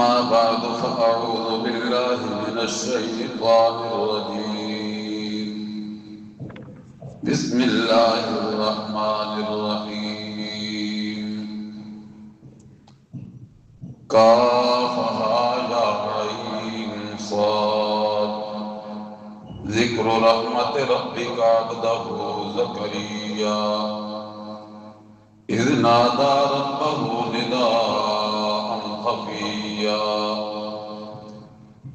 أما بعد فأعوذ بالله من الشيطان الرجيم. بسم الله الرحمن الرحيم. كافها يا عين صاد ذكر رحمة ربك عبده زكريا إذ نادى ربه نداء خفيا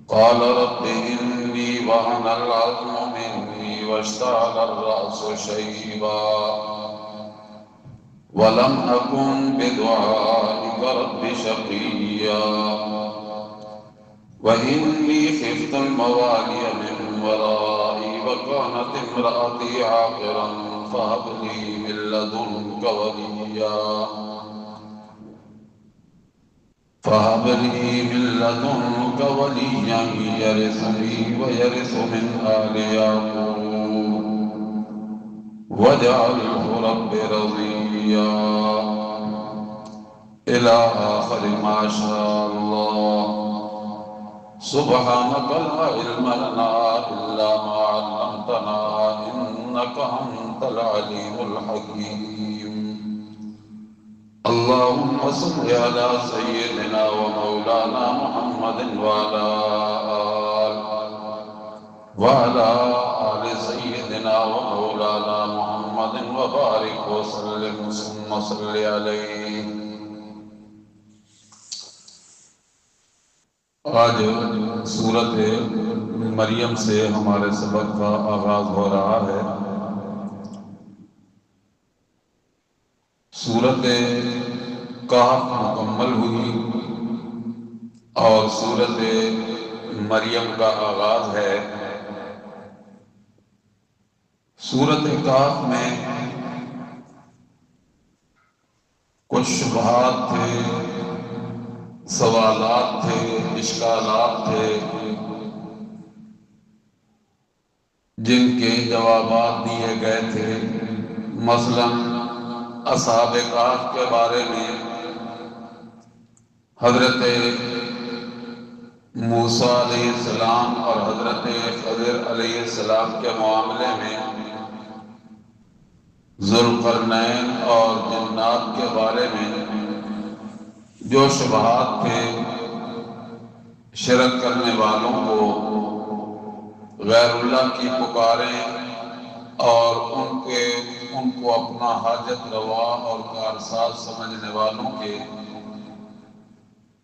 قال رب إني وهن العظم مني واشتعل الرأس شيبا ولم أكن بدعائك رب شقيا وإني خفت الموالي من ورائي وكانت امرأتي عاقرا فهب لي من لدنك وليا يرثني ويرث من آل يعقوب واجعله رب رضيا إلى آخر ما شاء الله. سبحانك لا علم لنا إلا ما علمتنا إنك أنت العليم الحكيم. اللهم صل على سيدنا ومولانا محمد وعلى آل سيدنا ومولانا محمد وبارك وسلم ثم صل عليه. آج سورت مریم سے ہمارے سبق کا آغاز ہو رہا ہے. سورت کہف مکمل ہوئی اور سورت مریم کا آغاز ہے. سورت کہف میں کچھ شبہات تھے، سوالات تھے، اشکالات تھے جن کے جوابات دیے گئے تھے. مثلاً اصحاب کہف کے بارے میں حضرت موسیٰ علیہ السلام اور حضرت خضر علیہ السلام کے معاملے میں، ذوالقرنین اور جنات کے بارے میں جو شبہات تھے، شرک کرنے والوں کو غیر اللہ کی پکاریں اور ان کو اپنا حاجت روا اور کارساز سمجھنے والوں کے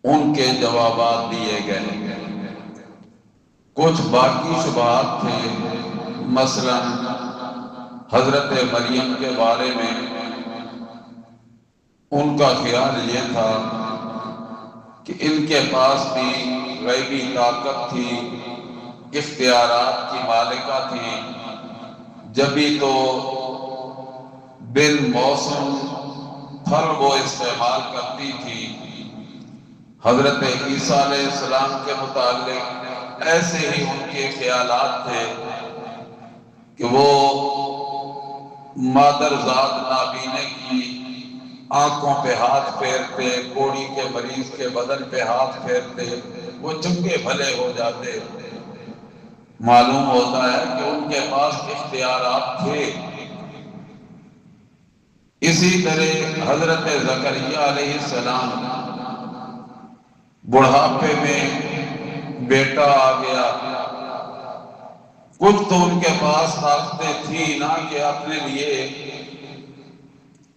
ان کے جوابات دیے گئے. کچھ باقی شبہات تھے. مثلا حضرت مریم کے بارے میں ان کا خیال یہ تھا کہ ان کے پاس بھی غیبی طاقت تھی، اختیارات کی مالکہ تھی، جبھی تو بن موسم پھل وہ استعمال کرتی تھی. حضرت عیسیٰ علیہ السلام کے متعلق ایسے ہی ان کے خیالات تھے کہ وہ مادر ذات نابینے کی آنکھوں پہ ہاتھ پھیرتے، کوڑی کے مریض کے بدن پہ ہاتھ پھیرتے، وہ چنگے بھلے ہو جاتے. معلوم ہوتا ہے کہ ان کے پاس اختیارات تھے. اسی طرح حضرت زکریا علیہ السلام بڑھاپے میں بیٹا آ گیا. کچھ تو ان کے پاس طاقتیں تھی نہ کہ اپنے لیے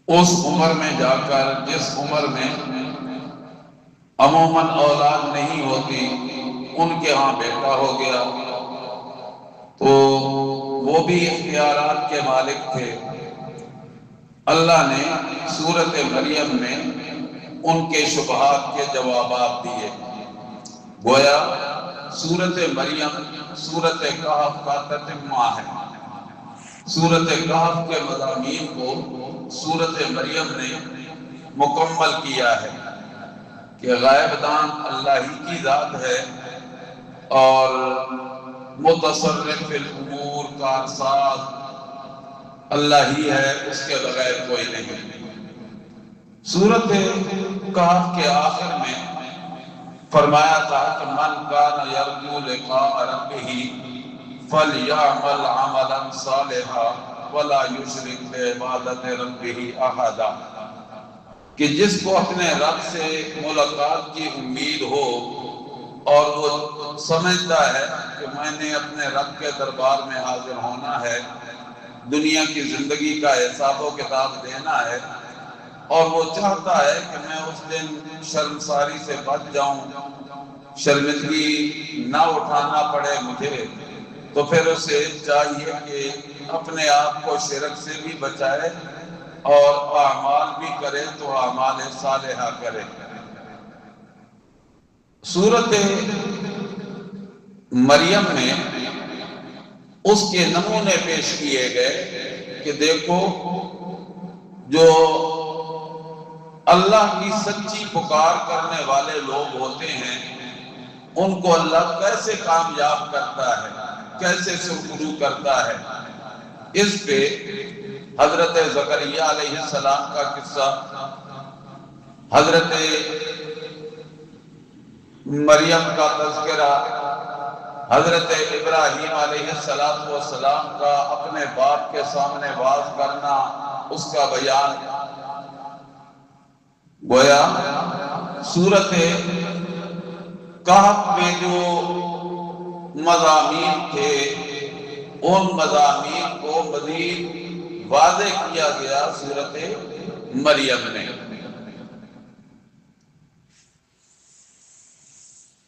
اس عمر میں جا کر، جس عمر میں عموماً اولاد نہیں ہوتی، ان کے ہاں بیٹا ہو گیا تو وہ بھی اختیارات کے مالک تھے. اللہ نے سورت مریم میں ان کے شبہات کے جوابات دیے. گویا سورت مریم سورت کہف کا تتمہ ہے. سورت کہف کے مضامین کو سورت مریم نے مکمل کیا ہے کہ غائب دان اللہ ہی کی ذات ہے اور متصرف الامور کارساز اللہ ہی ہے، اس کے بغیر کوئی نہیں. سورت کہف کے آخر میں فرمایا تھا کہ من کان یرجو لقاء ربہ فلیعمل عملا صالحا ولا یشرک بعبادۃ ربہ احدا، کہ جس کو اپنے رب سے ملاقات کی امید ہو اور وہ سمجھتا ہے کہ میں نے اپنے رب کے دربار میں حاضر ہونا ہے، دنیا کی زندگی کا حساب و کتاب دینا ہے، اور وہ چاہتا ہے کہ میں اس دن شرمساری سے بچ جاؤں، شرمندگی نہ اٹھانا پڑے مجھے، تو پھر اسے چاہیے کہ اپنے آپ کو شرک سے بھی بچائے اور اعمال بھی کرے تو اعمال صالحہ کرے۔ سورت مریم میں اس کے نمونے پیش کیے گئے کہ دیکھو جو اللہ کی سچی پکار کرنے والے لوگ ہوتے ہیں ان کو اللہ کیسے کامیاب کرتا ہے، کیسے سرخرو کرتا ہے۔ اس پہ حضرت زکریا علیہ السلام کا قصہ، حضرت مریم کا تذکرہ، حضرت ابراہیم علیہ السلام کا اپنے باپ کے سامنے واز کرنا، اس کا بیان گویا سورت کہف میں جو مضامین تھے ان مضامین کو مزید واضح کیا گیا سورت مریم میں۔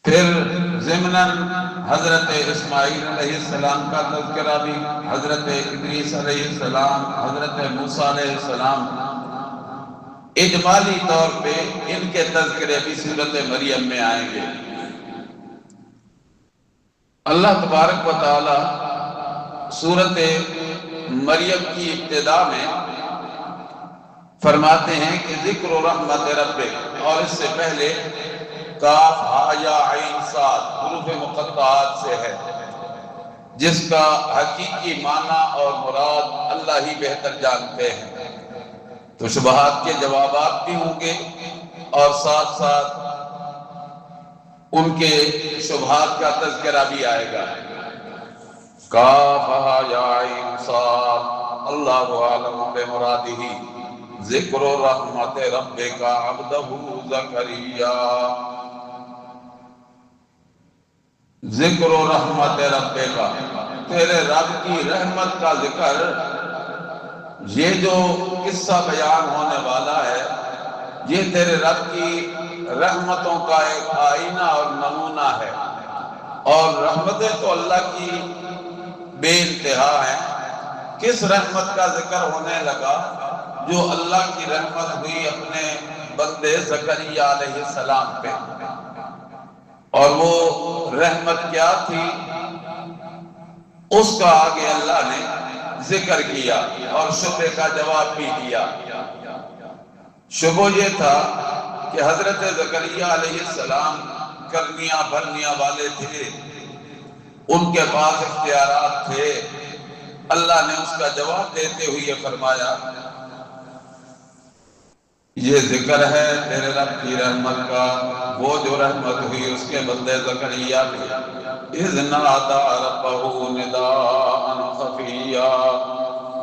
پھر ضمناً حضرت اسماعیل علیہ السلام کا تذکرہ بھی، حضرت ادریس علیہ السلام، حضرت موسیٰ علیہ السلام، اجمالی طور پہ ان کے تذکرے بھی سورت مریم میں آئیں گے۔ اللہ تبارک و تعالی سورت مریم کی ابتدا میں فرماتے ہیں کہ ذکر رحمت ربک، اور اس سے پہلے کاف ہا یا عین صاد حروف مقطعات سے ہے، جس کا حقیقی معنی اور مراد اللہ ہی بہتر جانتے ہیں۔ تو شبہات کے جوابات بھی ہوں گے اور ساتھ ساتھ ان کے شبہات کا تذکرہ بھی آئے گا۔ کاف ہا یا عین صاد اللہ عالم بمرادہ ذکر رحمت ربک عبدہ زکریا، ذکر رحمت ربک، تیرے رب کی رحمت کا ذکر، یہ جو قصہ بیان ہونے والا ہے یہ تیرے رب کی رحمتوں کا ایک آئینہ اور نمونہ ہے، اور رحمتیں تو اللہ کی بے انتہا ہیں۔ کس رحمت کا ذکر ہونے لگا؟ جو اللہ کی رحمت ہوئی اپنے بندے زکریا علیہ السلام پہ، اور وہ رحمت کیا تھی اس کا آگے اللہ نے ذکر کیا اور شبہ کا جواب بھی دیا۔ شبہ یہ تھا کہ حضرت زکریا علیہ السلام کرنیاں بھرنیاں والے تھے، ان کے پاس اختیارات تھے۔ اللہ نے اس کا جواب دیتے ہوئے فرمایا یہ ذکر ہے تیرے رب کی رحمت کا، وہ جو رحمت ہوئی اس کے بندے زکریا پہ، اذ نادى ربه نداء خفیا،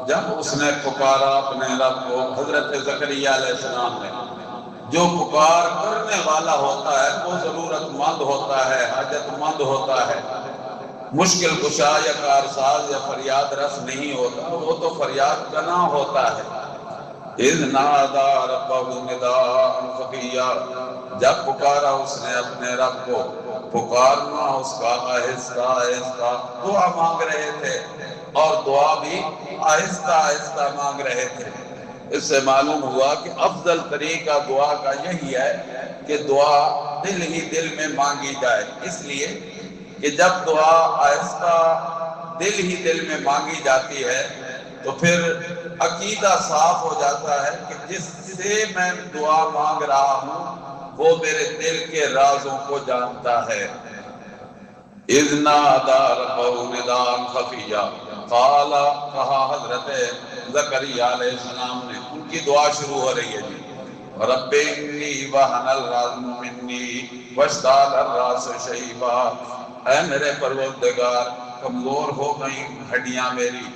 جب اس نے پکارا اپنے رب کو، حضرت زکریا علیہ السلام نے۔ جو پکار کرنے والا ہوتا ہے وہ ضرورت مند ہوتا ہے، حاجت مند ہوتا ہے، مشکل کشا یا کارساز یا فریاد رس نہیں ہوتا، وہ تو فریاد کنا ہوتا ہے۔ اذ نادى ربه نداء خفیا، جب پکارا اس نے اپنے رب کو، پکارنا اس کا آہستہ آہستہ، دعا مانگ رہے تھے اور دعا بھی آہستہ آہستہ مانگ رہے تھے۔ اس سے معلوم ہوا کہ افضل طریقہ دعا کا یہی ہے کہ دعا دل ہی دل میں مانگی جائے، اس لیے کہ جب دعا آہستہ دل ہی دل میں مانگی جاتی ہے تو پھر عقیدہ صاف ہو جاتا ہے کہ جس سے میں دعا مانگ رہا ہوں وہ میرے دل کے رازوں کو جانتا ہے۔ اذ نادى ربه نداء خفیا، قال، کہا حضرت زکریا علیہ السلام نے، ان کی دعا شروع ہو رہی ہے جی، رب انی وہن العظم منی واشتعل الراس شیبا، اے میرے پروردگار کمزور ہو گئی ہڈیاں میری،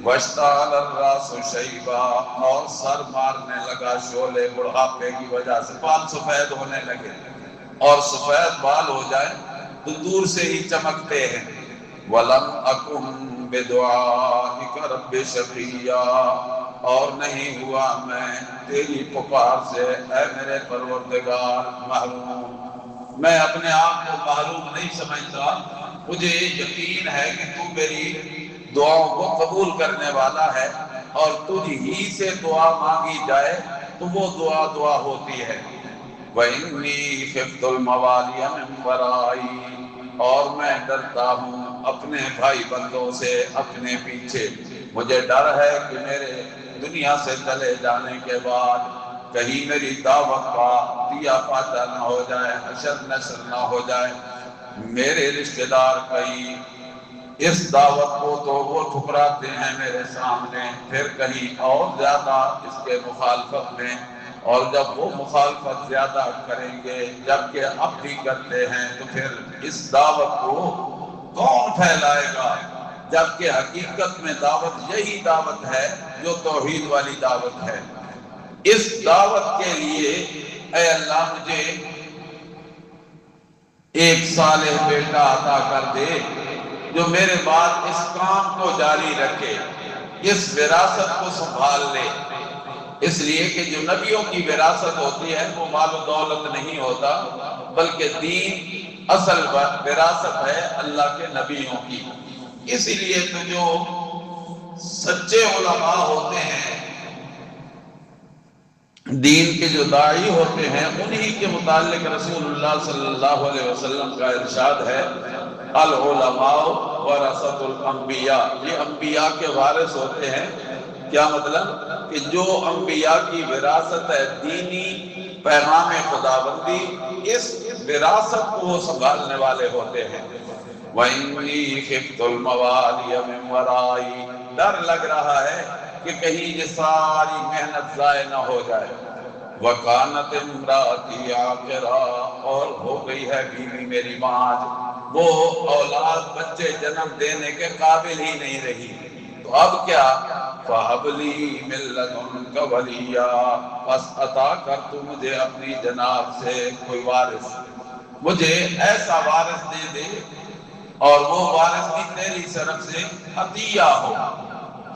واشتعل الراس شیبا، اور سر مارنے لگا شعلے بڑھاپے کی وجہ سے، بال سفید ہونے لگے، اور سفید بال ہو جائے تو دور سے ہی چمکتے ہیں۔ وَلَمْ أَكُنْ بِدُعَائِكَ رَبِّ شَقِيًّا، اور نہیں ہوا میں تیری پکار سے اے میرے پروردگار محروم، میں اپنے آپ کو محروم نہیں سمجھتا، مجھے یقین ہے کہ تو میری دعاؤں کو قبول کرنے والا ہے، اور تجھ ہی سے دعا مانگی جائے تو وہ دعا ہوتی ہے۔ وَإِنِّي خِفْتُ الْمَوَالِيَ مِنْ وَرَائِي، اور میں ڈرتا ہوں اپنے بھائی بندوں سے اپنے پیچھے، مجھے ڈر ہے کہ میرے دنیا سے چلے جانے کے بعد کہیں میری دعوت کا دیا پاتا نہ ہو جائے، حشر نشر نہ ہو جائے، میرے رشتہ دار کہیں اس دعوت کو تو وہ ٹھکراتے ہیں میرے سامنے، پھر کہیں اور زیادہ اس کے مخالفت میں، اور جب وہ مخالفت زیادہ کریں گے جبکہ اب بھی کرتے ہیں تو پھر اس دعوت کو کون پھیلائے گا، جبکہ حقیقت میں دعوت یہی دعوت ہے جو توحید والی دعوت ہے۔ اس دعوت کے لیے اے اللہ مجھے ایک صالح بیٹا عطا کر دے جو میرے بعد اس کام کو جاری رکھے، اس وراثت کو سنبھال لے، اس لیے کہ جو نبیوں کی وراثت ہوتی ہے وہ مال و دولت نہیں ہوتا، بلکہ دین اصل وراثت ہے اللہ کے نبیوں کی۔ اسی لیے تو جو سچے علماء ہوتے ہیں، دین کے جو داعی ہوتے ہیں، انہی کے متعلق رسول اللہ صلی اللہ علیہ وسلم کا ارشاد ہے العلماء ورثۃ الانبیاء، یہ انبیاء کے وارث ہوتے ہیں۔ کیا مطلب؟ کہ جو انبیاء کی وراثت ہے دینی پیغام خداوندی، اس وراثت کو وہ سنبھالنے والے ہوتے ہیں۔ وَإِنِّي خِفْتُ الْمَوَالِيَ مِنْ وَرَائِي، ڈر لگ رہا ہے کہ کہیں یہ ساری محنت ضائع نہ ہو جائے۔ وَكَانَتِ امْرَأَتِي عَاقِرًا، اور ہو گئی ہے بیوی میری ماں، وہ اولاد بچے جنم دینے کے قابل ہی نہیں رہی، تو اب کیا؟ فَهَبْ لِي مِن لَّدُنكَ وَلِيًّا، بس عطا کر تو مجھے اپنی جناب سے کوئی وارث، مجھے ایسا وارث دے دے، اور وہ وارث بھی تیری طرف سے عطیہ ہو،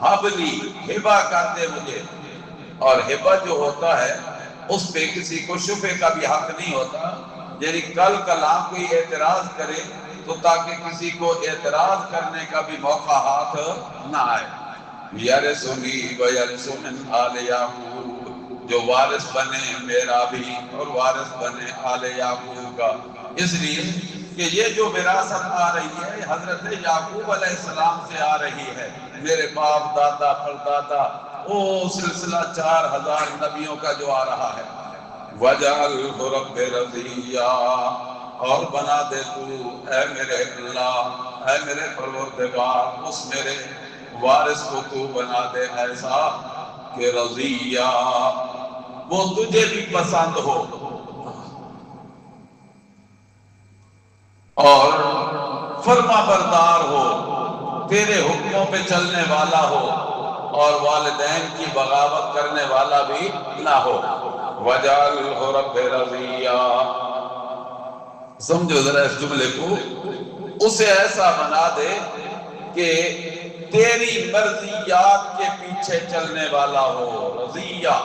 حبلی ہبہ کر دے مجھے۔ اور ہبہ جو ہوتا ہے اس پہ کسی کو شفے کا بھی حق نہیں ہوتا، یعنی کل کلام کوئی اعتراض کرے تو تاکہ کسی کو اعتراض کرنے کا بھی موقع ہاتھ نہ آئے۔ یرثنی ویرث من آل یعقوب، جو وارث بنے میرا بھی اور وارث بنے آل یعقوب کا، اس لیے کہ یہ جو وراثت آ رہی ہے حضرت یعقوب علیہ السلام سے آ رہی ہے، میرے باپ دادا پردادا، وہ سلسلہ 4000 نبیوں کا جو آ رہا ہے۔ وَجَعَلْهُ رَبِّ رَضِيًّا، اور بنا دے تو اے میرے اللہ، اے میرے پروردگار، اس میرے وارث کو تو بنا دے ایسا کہ رضیہ، وہ تجھے بھی پسند ہو اور فرما بردار ہو، تیرے حکموں پہ چلنے والا ہو، اور والدین کی بغاوت کرنے والا بھی نہ ہو۔ وَجَعَلْهُ رَبِّ رَضِيًّا، سمجھو ذرا اس جملے کو، اسے ایسا بنا دے کہ تیری مرضیات کے پیچھے چلنے والا ہو، رضیہ،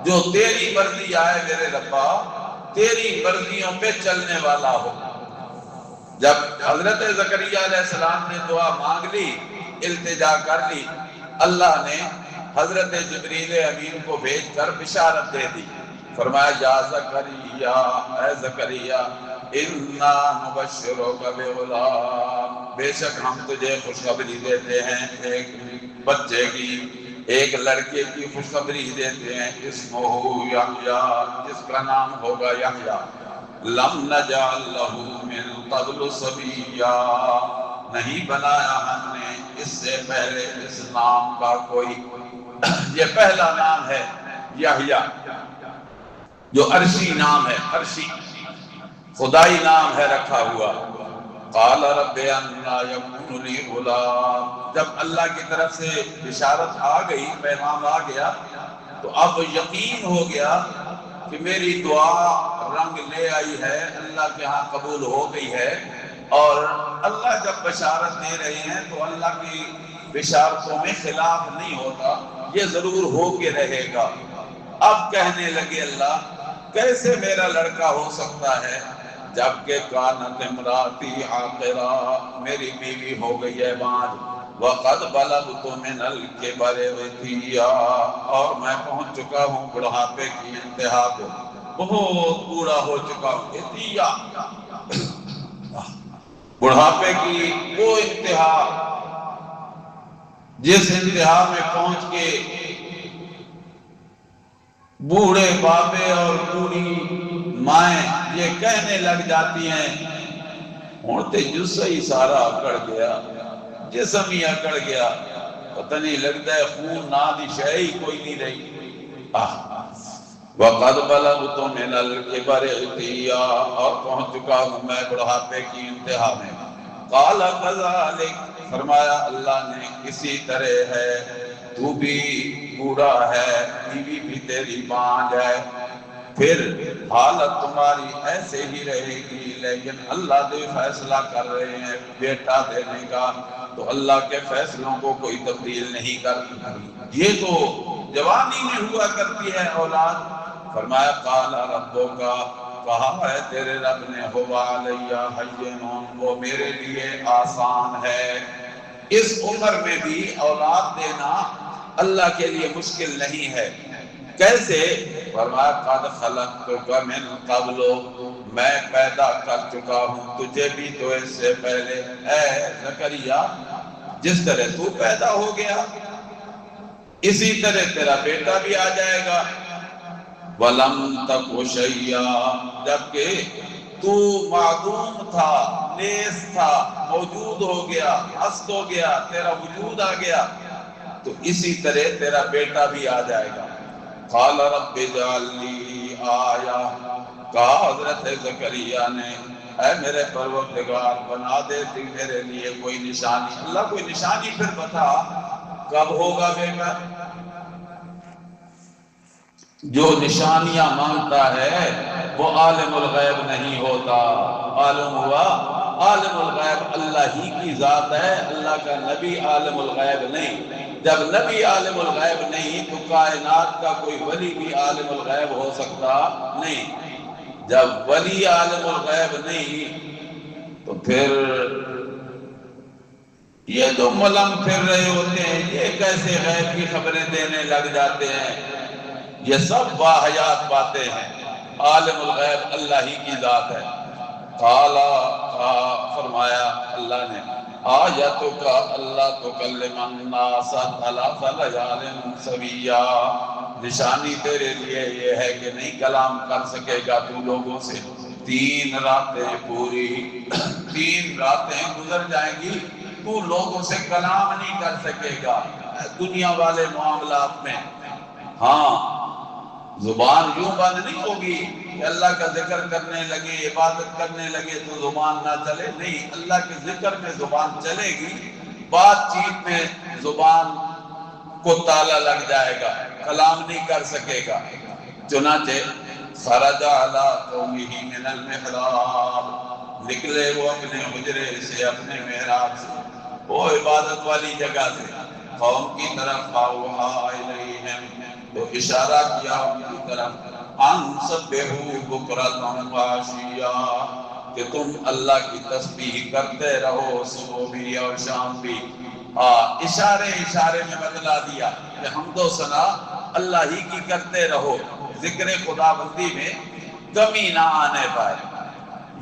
جو تیری مرضی آئے میرے ربا، تیری مرضیوں پہ چلنے والا ہو۔ جب حضرت زکریا علیہ السلام نے دعا مانگ لی، التجا کر لی، اللہ نے حضرت جبریل امین کو بھیج کر بشارت دے دی، فرمایا یا زکریا، اے زکریا، اِنَّا نُبَشِّرُكَ بِغُلَامٍ، بے شک ہم تجھے خوشخبری دیتے ہیں ایک بچے کی، ایک لڑکے کی خوشخبری دیتے ہیں، اسمہ یحییٰ، جس کا نام ہوگا یحییٰ، لم نجعل لہ من قبل سمیٰ، نہیں بنایا ہم نے اس سے پہلے اس نام کا کوئی، یہ پہلا نام ہے یحییٰ، جو عرشی نام ہے، عرشی۔ خدائی نام ہے رکھا ہوا۔ قال رب انا یکون لی غلام، جب اللہ کی طرف سے بشارت آ گئی، پیغام آ گیا، تو اب یقین ہو گیا کہ میری دعا رنگ لے آئی ہے، اللہ کے ہاں قبول ہو گئی ہے۔ اور اللہ جب بشارت دے رہے ہیں تو اللہ کی بشارتوں میں خلاف نہیں ہوتا، یہ ضرور ہو کے رہے گا۔ اب کہنے لگے اللہ کیسے میرا لڑکا ہو سکتا ہے جبکہ کانت امراتی عاقرا، میری بیوی ہو گئی ہے بانجھ، وقد بلغت من الکبر عتیا، اور میں پہنچ چکا ہوں بڑھاپے کی انتہا کو، بہت بوڑھا ہو چکا ہوں۔ عتیا بڑھاپے کی وہ انتہا جس انتہا میں پہنچ کے بوڑھے بابے اور بوڑھی مائیں یہ کہنے لگ جاتی ہیں، ہوں تے جسا ہی سارا اکڑ گیا، جسم ہی اکڑ گیا، پتہ نہیں لگتا ہے خون نہ دی شے ہی کوئی نہیں رہی۔ وقد بلغت من الکبر عتیا، اور پہنچ چکا ہوں میں بڑھاپے کی انتہا میں۔ قال كذلك، فرمایا اللہ نے اسی طرح ہے، تو بھی بوڑھا ہے، بیوی بھی تیری بانجھ ہے، پھر حالت تمہاری ایسے ہی رہے گی، لیکن اللہ دے فیصلہ کر رہے ہیں بیٹا دینے کا، تو اللہ کے فیصلوں کو کوئی تبدیل نہیں کرتا، یہ تو جوانی میں ہوا کرتی ہے اولاد۔ فرمایا قال ربک، کہا ہے تیرے رب نے، ہوا علیہ حین، وہ میرے لیے آسان ہے۔ اس عمر میں بھی اولاد دینا اللہ کے لیے مشکل نہیں ہے۔ کیسے؟ فرمایا قد خلقتک من قبل، میں پیدا کر چکا ہوں تجھے بھی تو اس سے پہلے، اے زکریا جس طرح تو پیدا ہو گیا اسی طرح تیرا بیٹا بھی آ جائے گا۔ وَلَمْ تَكُ شَيْئًا، جبکہ تو معدوم تھا، نیس تھا، موجود ہو گیا، ہست ہو گیا، تیرا وجود آ گیا، تو اسی طرح تیرا بیٹا بھی آ جائے گا۔ قَالَ رَبِّ اجْعَل لِّي آیَةً، کہا حضرت زکریا نے اے میرے پروردگار بنا دے میرے لیے کوئی نشانی۔ اللہ کوئی نشانی پھر بتا کب ہوگا بیٹا؟ جو نشانیاں مانگتا ہے وہ عالم الغیب نہیں ہوتا، معلوم ہوا عالم الغیب اللہ ہی کی ذات ہے، اللہ کا نبی عالم الغیب نہیں۔ جب نبی عالم الغیب نہیں تو کائنات کا کوئی ولی بھی عالم الغیب ہو سکتا نہیں۔ جب ولی عالم الغیب نہیں تو پھر یہ جو ملم پھر رہے ہوتے ہیں یہ کیسے غیب کی خبریں دینے لگ جاتے ہیں؟ یہ سب واحیات باتیں ہیں، عالم الغیب اللہ ہی کی ذات ہے۔ قالا، فرمایا اللہ نے، آیتک اللہ تکلم الناس ثلاث لیال سویا، نشانی تیرے لیے یہ ہے کہ نہیں کلام کر سکے گا تو لوگوں سے 3 راتیں پوری، 3 راتیں گزر جائیں گی تو لوگوں سے کلام نہیں کر سکے گا دنیا والے معاملات میں۔ ہاں زبان یوں بند نہیں ہوگی کہ اللہ کا ذکر کرنے لگے، عبادت کرنے لگے تو زبان نہ چلے، نہیں، اللہ کے ذکر میں زبان چلے گی، بات چیت میں زبان کو تالا لگ جائے گا، کلام نہیں کر سکے گا۔ چنانچہ خرج علی قومہ من المحراب، نکلے وہ اپنے حجرے سے، اپنے محراب سے، وہ عبادت والی جگہ سے، قوم کی طرف فاوحا الیہم، تو اشارہ کیا ان کی طرف، ان سبحوا بکرۃ وعشیا، کہ تم اللہ کی تسبیح کرتے رہو صبح بھی اور شام بھی۔ اشارے اشارے میں بتلا دیا کہ حمد و ثنا اللہ ہی کی کرتے رہو، ذکر خدا بندی میں کمی نہ آنے پائے۔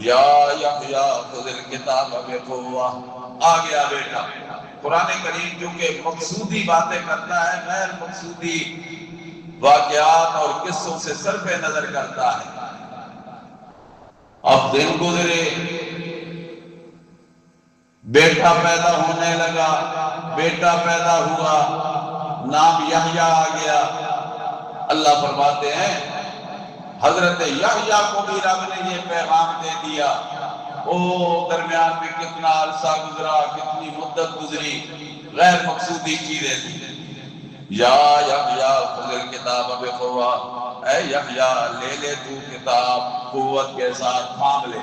یا یحییٰ خذ الکتاب بقوہ، آ گیا بیٹا۔ قرآن کریم جو کہ مقصودی باتیں کرتا ہے، غیر مقصودی واقعات اور قصوں سے صرف نظر کرتا ہے۔ اب دن گزرے، بیٹا پیدا ہونے لگا، بیٹا پیدا ہوا، نام یحییٰ آ گیا۔ اللہ فرماتے ہیں حضرت یحییٰ کو بھی رب نے یہ پیغام دے دیا۔ او درمیان میں کتنا عرصہ گزرا، کتنی مدت گزری، غیر مقصودی چیزیں تھیں۔ یا یحییٰ خذ الکتاب بقوہ، اے یحییٰ لے لے تو کتاب قوت کے ساتھ، تھام لے۔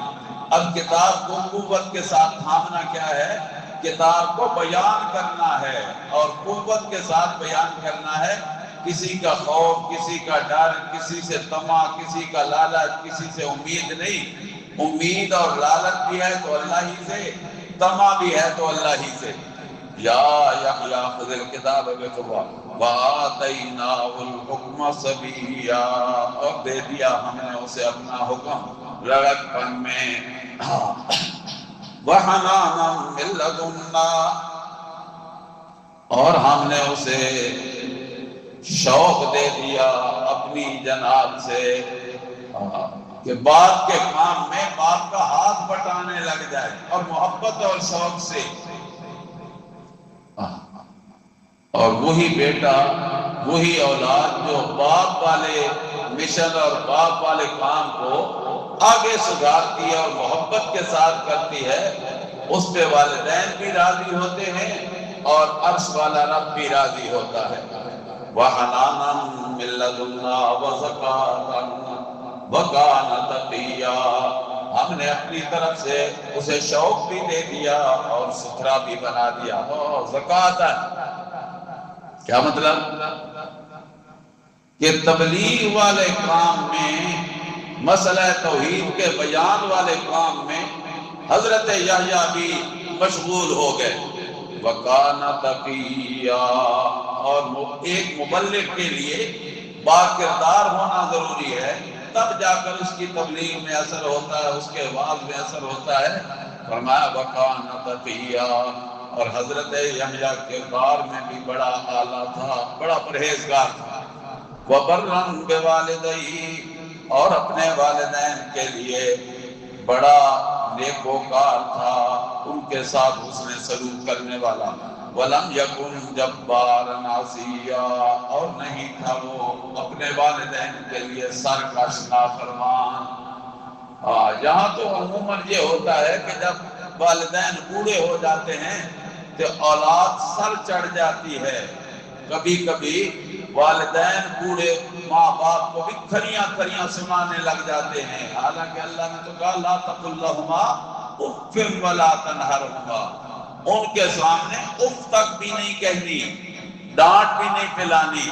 اب کتاب کو قوت کے ساتھ تھامنا کیا ہے؟ کتاب کو بیان کرنا ہے، اور قوت کے ساتھ بیان کرنا ہے۔ کسی کا خوف، کسی کا ڈر، کسی سے طمع، کسی کا لالچ، کسی سے امید نہیں۔ امید اور لالچ بھی ہے تو اللہ ہی سے، طمع بھی ہے تو اللہ ہی سے۔ یا یحییٰ خذ الکتاب بقوہ وآتیناہ الحکم صبیا، اور دے دیا ہم نے اسے اپنا حکم لڑک پن میں، وحنانا من لدنا، اور ہم نے اسے شوق دے دیا اپنی جناب سے، کہ باپ کے کام میں باپ کا ہاتھ بٹانے لگ جائے، اور محبت اور شوق سے۔ اور وہی بیٹا، وہی اولاد جو باپ والے مشن اور باپ والے کام کو آگے سدھارتی ہے اور محبت کے ساتھ کرتی ہے، اس پہ والدین بھی راضی ہوتے ہیں اور عرش والا رب بھی راضی ہوتا ہے۔ وَحَنَانًا مِن لَّدُنَّا وَزَكَاةً وَكَانَ تَقِيًّا، ہم نے اپنی طرف سے اسے شوق بھی دے دیا اور ستھرا بھی بنا دیا۔ زکاتً کیا مطلب؟ کہ تبلیغ والے کام میں، مسئلہ توحید کے بیان والے کام میں حضرت یحییٰ بھی مشغول ہو گئے۔ وَكَانَ تَقِيًّا، اور ایک مبلغ کے لیے باکردار ہونا ضروری ہے، تب جا کر اس کی تبلیغ میں اثر ہوتا ہے، اس کے وعظ میں اثر ہوتا ہے۔ فرمایا وَكَانَ تَقِيًّا، اور حضرت یحییٰ کردار میں بھی بڑا اعلیٰ تھا، بڑا پرہیزگار تھا۔ وَبَرًّا بِوَالِدَيْهِ، اور اپنے والدین کے لیے بڑا نیکوکار تھا، ان کے ساتھ حسن سلوک کرنے والا۔ وَلَمْ يَكُنْ جَبَّارًا عَصِيًّا، اور نہیں تھا وہ اپنے والدین کے لیے سرکش نافرمان۔ یہاں تو عموماً یہ ہوتا ہے کہ جب والدین بوڑھے ہو جاتے ہیں تو اولاد سر چڑھ جاتی ہے۔ کبھی کبھی والدین بوڑھے ماں باپ کو بھی کھریاں کھریاں سنانے لگ جاتے ہیں، حالانکہ اللہ نے تو کہا لا تقل لہما اف ولا تنہرہما، ان کے سامنے اف تک بھی نہیں کہنی، ڈانٹ بھی نہیں پلانی۔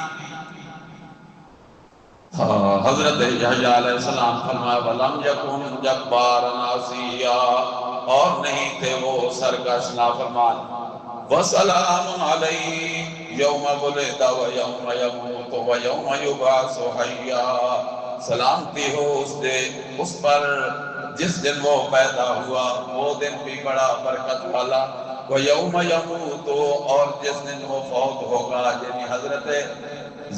حضرت یحییٰ علیہ السلام فرمایا وَلَمْ يَكُنْ جَبَّارًا عَصِيًّا، اور نہیں تھے وہ سرکش نافرمان۔ وَسَلَامٌ عَلَيْهِ يَوْمَ وُلِدَ وَيَوْمَ يَمُوتُ وَيَوْمَ يُبْعَثُ حَيًّا، سلامتی ہو اس پر جس دن وہ پیدا ہوا، وہ دن بھی بڑا برکت والا۔ وَيَوْمَ يَمُوتُ، اور جس دن وہ فوت ہوگا، یعنی حضرت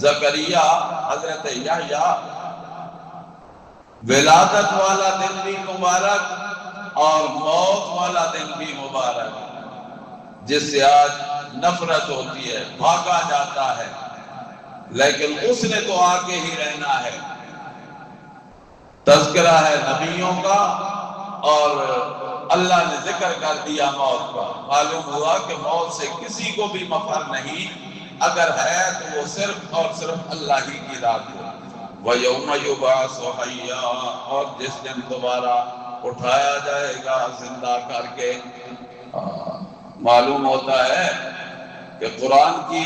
زکریا، حضرت یحییٰ، ولادت والا دن بھی مبارک اور موت والا دن بھی مبارک، جس سے آج نفرت ہوتی ہے، بھاگا جاتا ہے، لیکن اس نے تو آگے ہی رہنا ہے۔ تذکرہ ہے نبیوں کا اور اللہ نے ذکر کر دیا موت کا، معلوم ہوا کہ موت سے کسی کو بھی مفر نہیں، اگر ہے تو وہ صرف اور صرف اللہ ہی کی ذات ہے۔ وَيَوْمَ يُبْعَثُ حَيًّا، اور جس دن دوبارہ اٹھایا جائے گا زندہ کر کے۔ معلوم ہوتا ہے کہ قرآن کی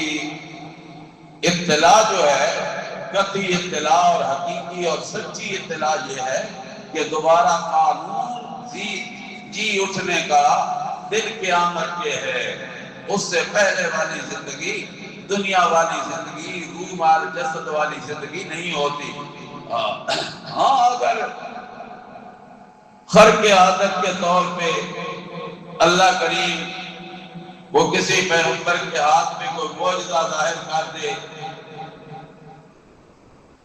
اطلاع جو ہے، قطعی اطلاع اور حقیقی اور سچی اطلاع یہ ہے کہ دوبارہ قانون جی اٹھنے کا دن قیامت کے ہے۔ اس سے پہلے والی زندگی، دنیا والی زندگی، روح مال جسد والی زندگی نہیں ہوتی۔ ہاں اگر خرق عادت کے طور پہ اللہ کریم وہ کسی پیغمبر کے ہاتھ میں کوئی معجزہ ظاہر کر دے،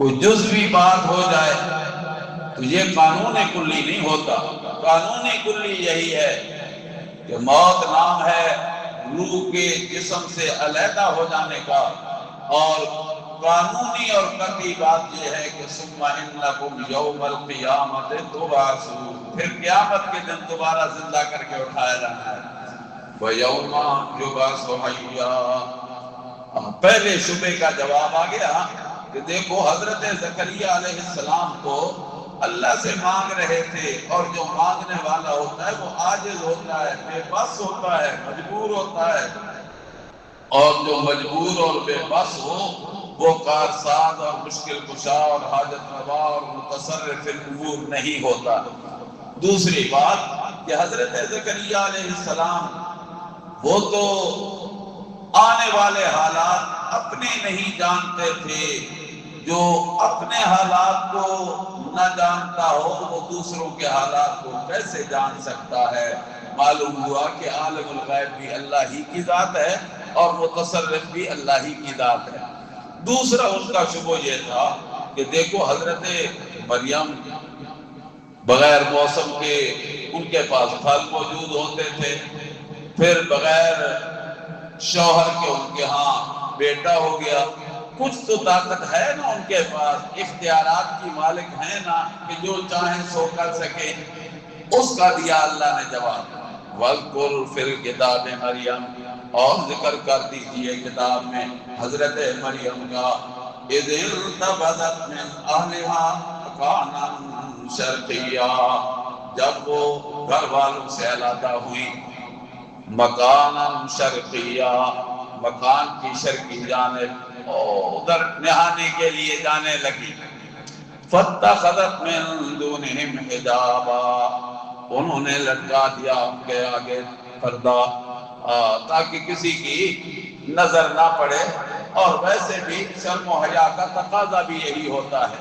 کوئی جزوی بات ہو جائے، تو یہ قانون کلی نہیں ہوتا۔ قانون کلی یہی ہے کہ موت نام ہے روح کے جسم سے علیحدہ ہو جانے کا، اور قانونی اور قطعی بات یہ ہے کہ ثم انکم یوم القیامت تبعثون، پھر قیامت کے دن دوبارہ زندہ کر کے اٹھایا جانا ہے۔ وَيَوْمَ يُبْعَثُ حَيًّا، پہلے شبے کا جواب آ گیا کہ دیکھو حضرت زکریا علیہ السلام تو اللہ سے مانگ رہے تھے، اور جو مانگنے والا ہوتا ہے وہ عاجز ہوتا ہے، بے بس ہوتا ہے، مجبور ہوتا ہے، اور جو مجبور اور بے بس ہو وہ کارساز اور مشکل کشا اور حاجت روا اور متصرف الامور نہیں ہوتا۔ دوسری بات کہ حضرت زکریا علیہ السلام وہ تو آنے والے حالات اپنے نہیں جانتے تھے، جو اپنے حالات کو نہ جانتا ہو وہ دوسروں کے حالات کو کیسے جان سکتا ہے؟ معلوم ہوا کہ عالم الغیب بھی اللہ ہی کی ذات ہے اور متصرف بھی اللہ ہی کی ذات ہے۔ دوسرا ان کا شبہ یہ تھا کہ دیکھو حضرت مریم بغیر موسم کے ان کے پاس پھل موجود ہوتے تھے، پھر بغیر شوہر کے ان کے ہاں بیٹا ہو گیا، کچھ تو طاقت ہے نا ان کے پاس، اختیارات کی مالک ہیں نا کہ جو چاہیں سو کر سکے۔ اس کا دیا اللہ نے جواب، وَاذْكُرْ فِي الْكِتَابِ مریم، اور ذکر کر دیجئے کتاب میں حضرت مریم کا، اِذِ انتبذت من اہلہا مکانا شرقیا، جب وہ گھر والوں سے علیحدہ ہوئی، مکانا شرقیا، مکان کی شرقی جانب، ادھر نہانے کے لیے جانے لگی، فاتخذت من دونہم حجابا، انہوں نے لٹکا دیا ان کے آگے پردہ تاکہ کسی کی نظر نہ پڑے، اور ویسے بھی شرم و حیا کا تقاضا بھی یہی ہوتا ہے۔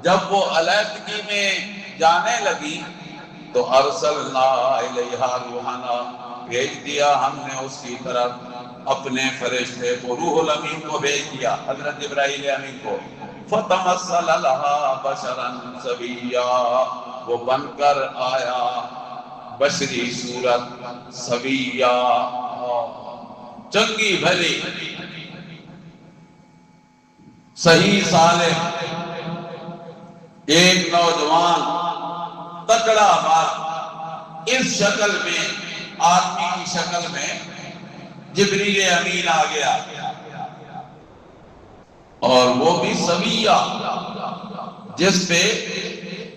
جب وہ علیحدگی میں جانے لگی تو ارسلنا الیہا روحنا، بھیج دیا ہم نے اس کی طرف اپنے فرشتے کو، روح الامین کو بھیج دیا، حضرت ابراہیل امین کو، فتمثل لہا بشرا سویا، وہ بن کر آیا بشری صورت، سویا، چنگی بھلی، صحیح صالح، ایک نوجوان تکڑا مرد، اس شکل میں، آدمی کی شکل میں جبریل امین آ گیا، اور وہ بھی سویہ، جس پہ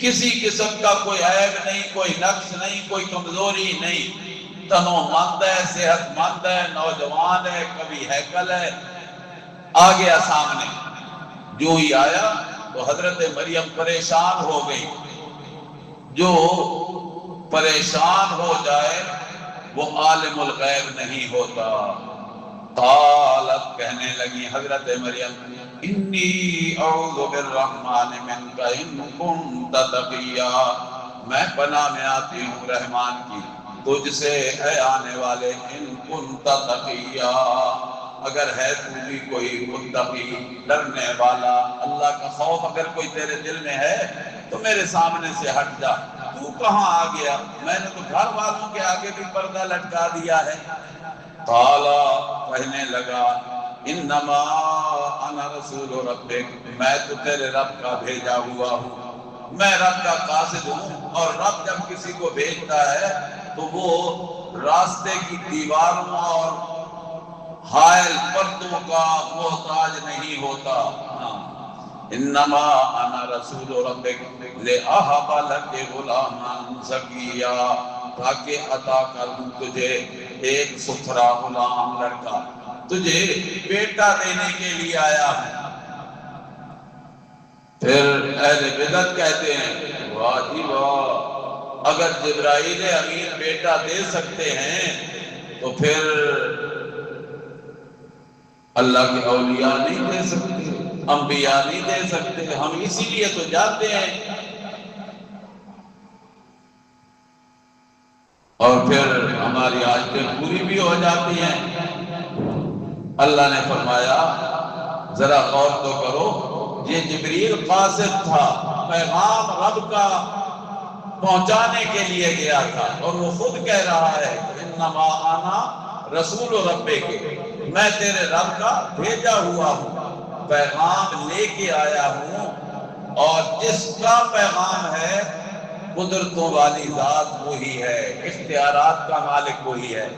کسی قسم کا کوئی عیب نہیں، کوئی نقص نہیں، کوئی کمزوری نہیں، تنو مند ہے، صحت مند ہے، نوجوان ہے، کبھی ہیکل ہے، آ گیا سامنے۔ جو ہی آیا تو حضرت مریم پریشان ہو گئی، جو پریشان ہو جائے وہ عالم الغیب نہیں ہوتا۔ قالت، کہنے لگی حضرت مریم، انی اعوذ بالرحمن منک ان کنت تقیا، میں پناہ میں آتی ہوں رحمان کی تجھ سے اے آنے والے، ان کنت تقیا، اگر ہے تو بھی کوئی متقی، ڈرنے والا، اللہ کا خوف اگر کوئی تیرے دل میں ہے تو میرے سامنے سے ہٹ جا، تو کہاں آ گیا؟ میں نے تو گھر والوں کے آگے بھی پردہ لٹکا دیا ہے۔ قالا، کہنے لگا، انما انا رسول ربک، میں تو تیرے رب کا بھیجا ہوا ہوں، میں رب کا قاصد ہوں، اور رب جب کسی کو بھیجتا ہے تو وہ راستے کی دیواروں اور حائل پردوں کا محتاج نہیں ہوتا۔ انما انا رسول ربک لأہب لک غلاما زکیا، تاکہ عطا کروں تجھے ایک ستھرا غلام لڑکا، تجھے بیٹا دینے کے لیے آیا ہوں۔ پھر اہل بدعت کہتے ہیں، واہ جی واہ، اگر جبرائیل امین بیٹا دے سکتے ہیں تو پھر اللہ کے اولیاء نہیں دے سکتے، انبیاء نہیں دے سکتے، ہم اسی لیے تو جاتے ہیں۔ اور پھر ہماری عادتیں پوری بھی ہو جاتی ہیں۔ اللہ نے فرمایا ذرا غور تو کرو، یہ جبریل قاصد تھا، پیغام رب کا پہنچانے کے لیے گیا تھا، اور وہ خود کہہ رہا ہے انما انا رسول ربک، میں تیرے رب کا بھیجا ہوا ہوں، پیغام لے کے آیا ہوں، اور جس کا پیغام ہے قدرتوں والی ذات وہی ہے، اختیارات کا مالک وہی ہے۔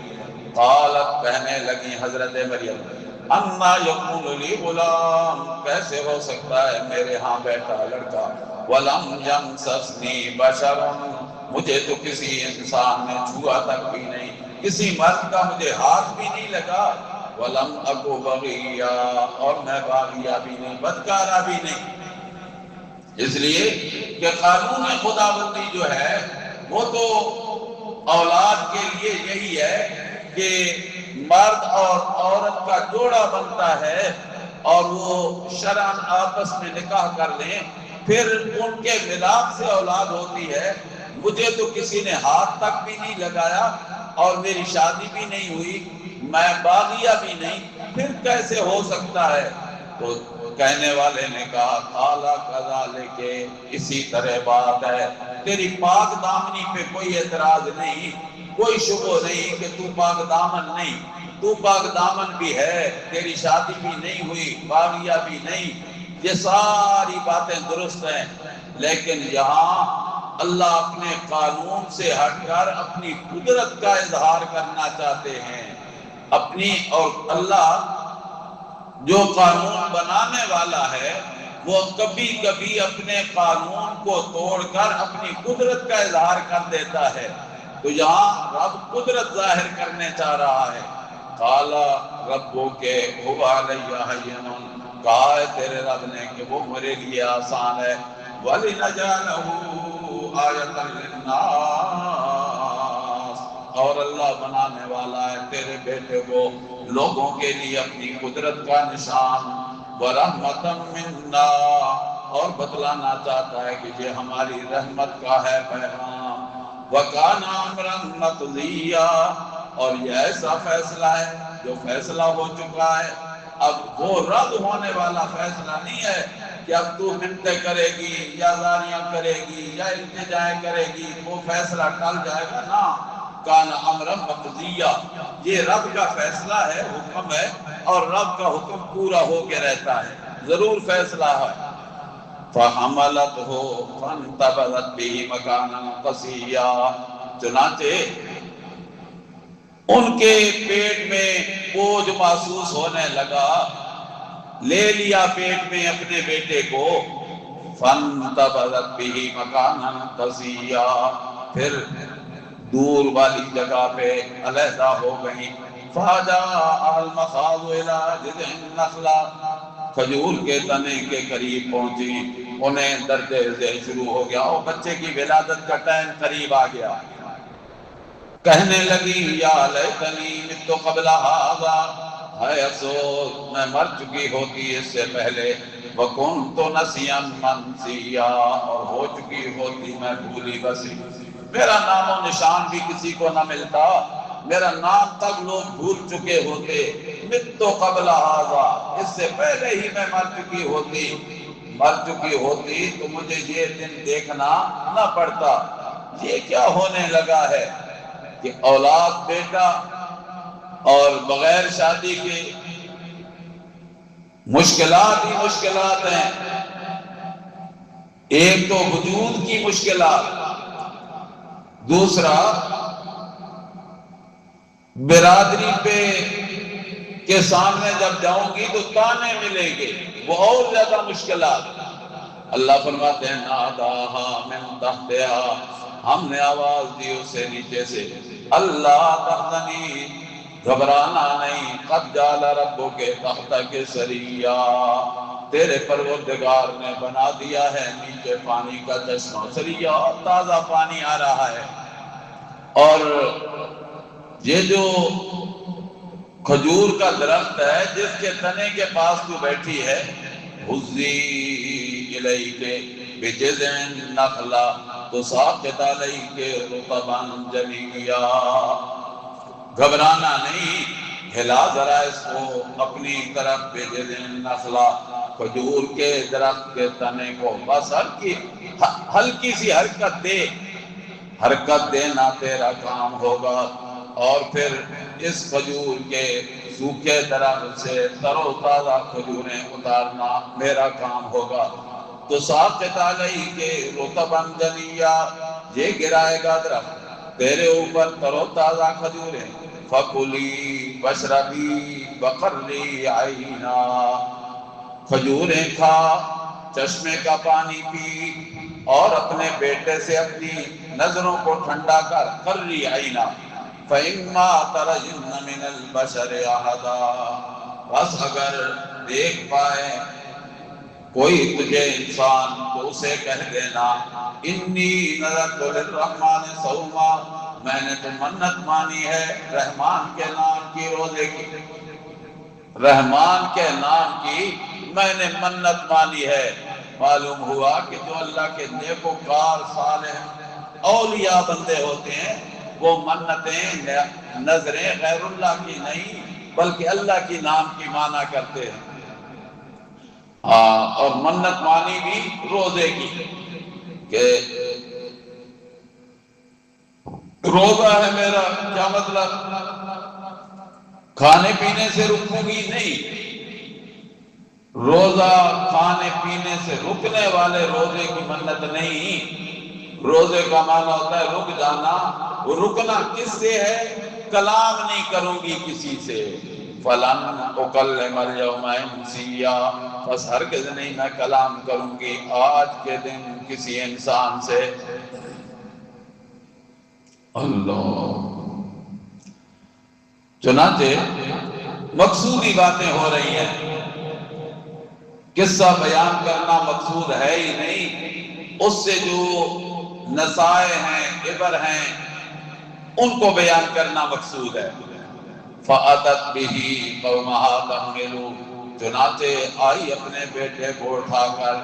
قالت، کہنے لگی حضرت مریم، انا یکون لی غلام، کیسے ہو سکتا ہے میرے ہاں بیٹا لڑکا، ولم یمسسنی بشر، مجھے تو کسی انسان نے چھوا تک بھی نہیں، کسی مرد کا مجھے ہاتھ بھی نہیں لگا، ولم اکو بغیا، اور میں باغیہ بھی نہیں، بدکارہ بھی نہیں۔ اس لیے کہ قانون خداوندی جو ہے وہ تو اولاد کے لیے یہی ہے کہ مرد اور عورت کا جوڑا بنتا ہے اور وہ شرعاً آپس میں نکاح کر لیں، پھر ان کے ملاپ سے اولاد ہوتی ہے۔ مجھے تو کسی نے ہاتھ تک بھی نہیں لگایا اور میری شادی بھی نہیں ہوئی، میں باغیہ بھی نہیں، پھر کیسے ہو سکتا ہے؟ تو کہنے والے نے کہا، قالا کذالک، اسی طرح بات ہے، تیری پاک دامنی پہ کوئی اعتراض نہیں، کوئی شبہ نہیں کہ تو پاک دامن نہیں، تو پاک دامن بھی ہے، تیری شادی بھی نہیں ہوئی، باغیہ بھی نہیں، یہ ساری باتیں درست ہیں، لیکن یہاں اللہ اپنے قانون سے ہٹ کر اپنی قدرت کا اظہار کرنا چاہتے ہیں اپنی، اور اللہ جو قانون بنانے والا ہے وہ کبھی کبھی اپنے قانون کو توڑ کر اپنی قدرت کا اظہار کر دیتا ہے، تو یہاں رب قدرت ظاہر کرنے چاہ رہا ہے۔ قالا ربو کے ہوا علیہ ہین، کہا ہے تیرے رب نے کہ وہ میرے لیے آسان ہے، وَلِنَجْعَلَهُ آیَةً لِلنَّاسِ، اور اللہ بنانے والا ہے تیرے بیٹے کو لوگوں کے لیے اپنی قدرت کا نشان، وَرَحْمَةً مِنَّا، اور بتلانا چاہتا ہے کہ یہ ہماری رحمت کا ہے پیغام، وَكَانَ أَمْرًا مَقْضِيًّا، اور یہ ایسا فیصلہ ہے جو فیصلہ ہو چکا ہے، اب وہ رد ہونے والا فیصلہ نہیں ہے کہ اب تو منتیں کرے گی یا زاریاں کرے گی یا التجائیں کرے گی وہ فیصلہ ٹل جائے گا، نا، کان امرا مقضیہ، یہ رب کا فیصلہ ہے، حکم ہے، اور رب کا حکم پورا ہو کے رہتا ہے، ضرور فیصلہ ہے۔ فَحَمَلَتْهُ فَانْتَبَذَتْ بِهِ مَكَانًا قَصِيًّا، چنانچہ ان کے پیٹ میں بوجھ محسوس ہونے لگا، لے لیا پیٹ میں اپنے بیٹے کو، فَانْتَبَذَتْ بِهِ مَكَانًا قَصِيًّا، پھر دور والی جگہ پہ علیحدہ ہو گئی، فَجَاءَ الْمَخَاضُ إِلَىٰ جِذْعِ النَّخْلَةِ، کھجور کے تنے کے قریب پہنچی، انہیں درد ذیل شروع ہو گیا، اور بچے کی ولادت کا ٹائم قریب آ گیا، کہنے لگی یا لیتنی مت قبل ھذا، ہے افسوس میں مر چکی ہوتی اس سے پہلے، وَكُنْتُ نَسِيًّا مَنْسِيًّا، اور ہو چکی ہوتی میں بھولی بسی، میرا نام و نشان بھی کسی کو نہ ملتا، میرا نام تک لوگ بھول چکے ہوتے، مت قبل ھذا، اس سے پہلے ہی میں مر چکی ہوتی تو مجھے یہ دن دیکھنا نہ پڑتا۔ یہ کیا ہونے لگا ہے کہ اولاد بیٹا اور بغیر شادی کے مشکلات ہی مشکلات ہیں، ایک تو وجود کی مشکلات، دوسرا برادری پہ کے سامنے جب جاؤں گی تو تانے ملیں گے، وہ اور زیادہ مشکلات۔ اللہ فرماتے ہیں ناداہا من تحتہا، ہم نے آواز دی اسے نیچے سے، اللہ تحزنی، گھبرانا نہیں، قد جعل ربک تحتک سریا، تیرے پروردگار نے بنا دیا ہے نیچے پانی کا چشمہ، سریا، تازہ پانی آ رہا ہے، اور یہ جو کھجور کا درخت ہے جس کے تنے کے پاس تو بیٹھی ہے، حُزِّی اِلَیْکَ بِجِذْعِ النَّخْلَةِ تُسَاقِطْ عَلَیْکَ رُطَبًا جَنِیًّا، گھبرانا نہیں، ہلا ذرا اس کو اپنی طرف، بِجِذْعِ النَّخْلَةِ، کھجور کے درخت کے تنے کو، بس ہلکی سی حرکت دینا تیرا کام ہوگا، اور پھر اس کھجور کے سوکھے درخت سے تر و تازہ کھجوریں اتارنا میرا کام ہوگا۔ تو ساقط علیک رطبا جنیا، یہ گرائے گا درخت تیرے اوپر تر و تازہ کھجوریں، فکلی واشربی وقرری عینا، کھجوریں کھا، چشمے کا پانی پی، اور اپنے بیٹے سے اپنی نظروں کو ٹھنڈا کر، قرری عینا فَإِمَّا تَرَيِنَّ مِنَ الْبَشَرِ أَحَدًا، بس اگر دیکھ پائے کوئی تجھے انسان تو اسے کہہ دینا انی نذرت للرحمن صوما، میں نے تو منت مانی ہے رحمان کے نام کی روزے کی، رحمان کے نام کی میں نے منت مانی ہے۔ معلوم ہوا کہ جو اللہ کے نیکوکار صالح اولیاء بندے ہوتے ہیں وہ منتیں نظریں غیر اللہ کی نہیں بلکہ اللہ کی نام کی مانا کرتے ہیں، اور منت مانی بھی روزے کی کہ روزہ ہے میرا، کیا مطلب؟ کھانے پینے سے رکوں گی نہیں، روزہ کھانے پینے سے رکنے والے روزے کی منت نہیں، روزے کا معنی ہوتا ہے رک جانا، وہ رکنا کس سے ہے؟ کلام نہیں کروں گی کسی سے، فَلَنْ أُكَلِّمَ الْيَوْمَ إِنسِيًّا، بس ہرگز نہیں میں کلام کروں گی آج کے دن کسی انسان سے۔ اللہ، چنانچہ مقصودی باتیں ہو رہی ہیں، قصہ بیان کرنا مقصود ہے ہی نہیں، اس سے جو نصائح ہیں عبر ہیں ان کو بیان کرنا مقصود ہے۔ فَأَتَتْ بِهِ قَوْمَهَا تَحْمِلُهُ، چنانچہ آئی اپنے بیٹے کو اٹھا کر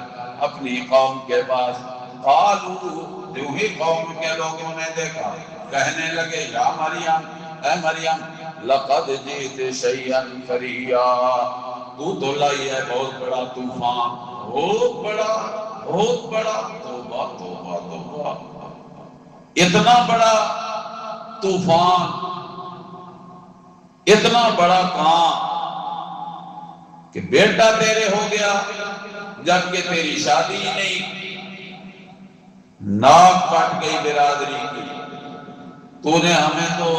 اپنی قوم کے پاس، قالوا، جو ہی قوم کے لوگوں نے دیکھا کہنے لگے یا مریم، اے مریم، لَقَدْ جِئْتِ شَيْئًا فَرِيًّا، تو لائی ہے بہت بڑا طوفان، بہت بڑا، توبہ توبہ توبہ، اتنا بڑا طوفان، اتنا بڑا کام کہ بیٹا تیرے ہو گیا جبکہ تیری شادی ہی نہیں، ناک کٹ گئی برادری کی، تو نے ہمیں تو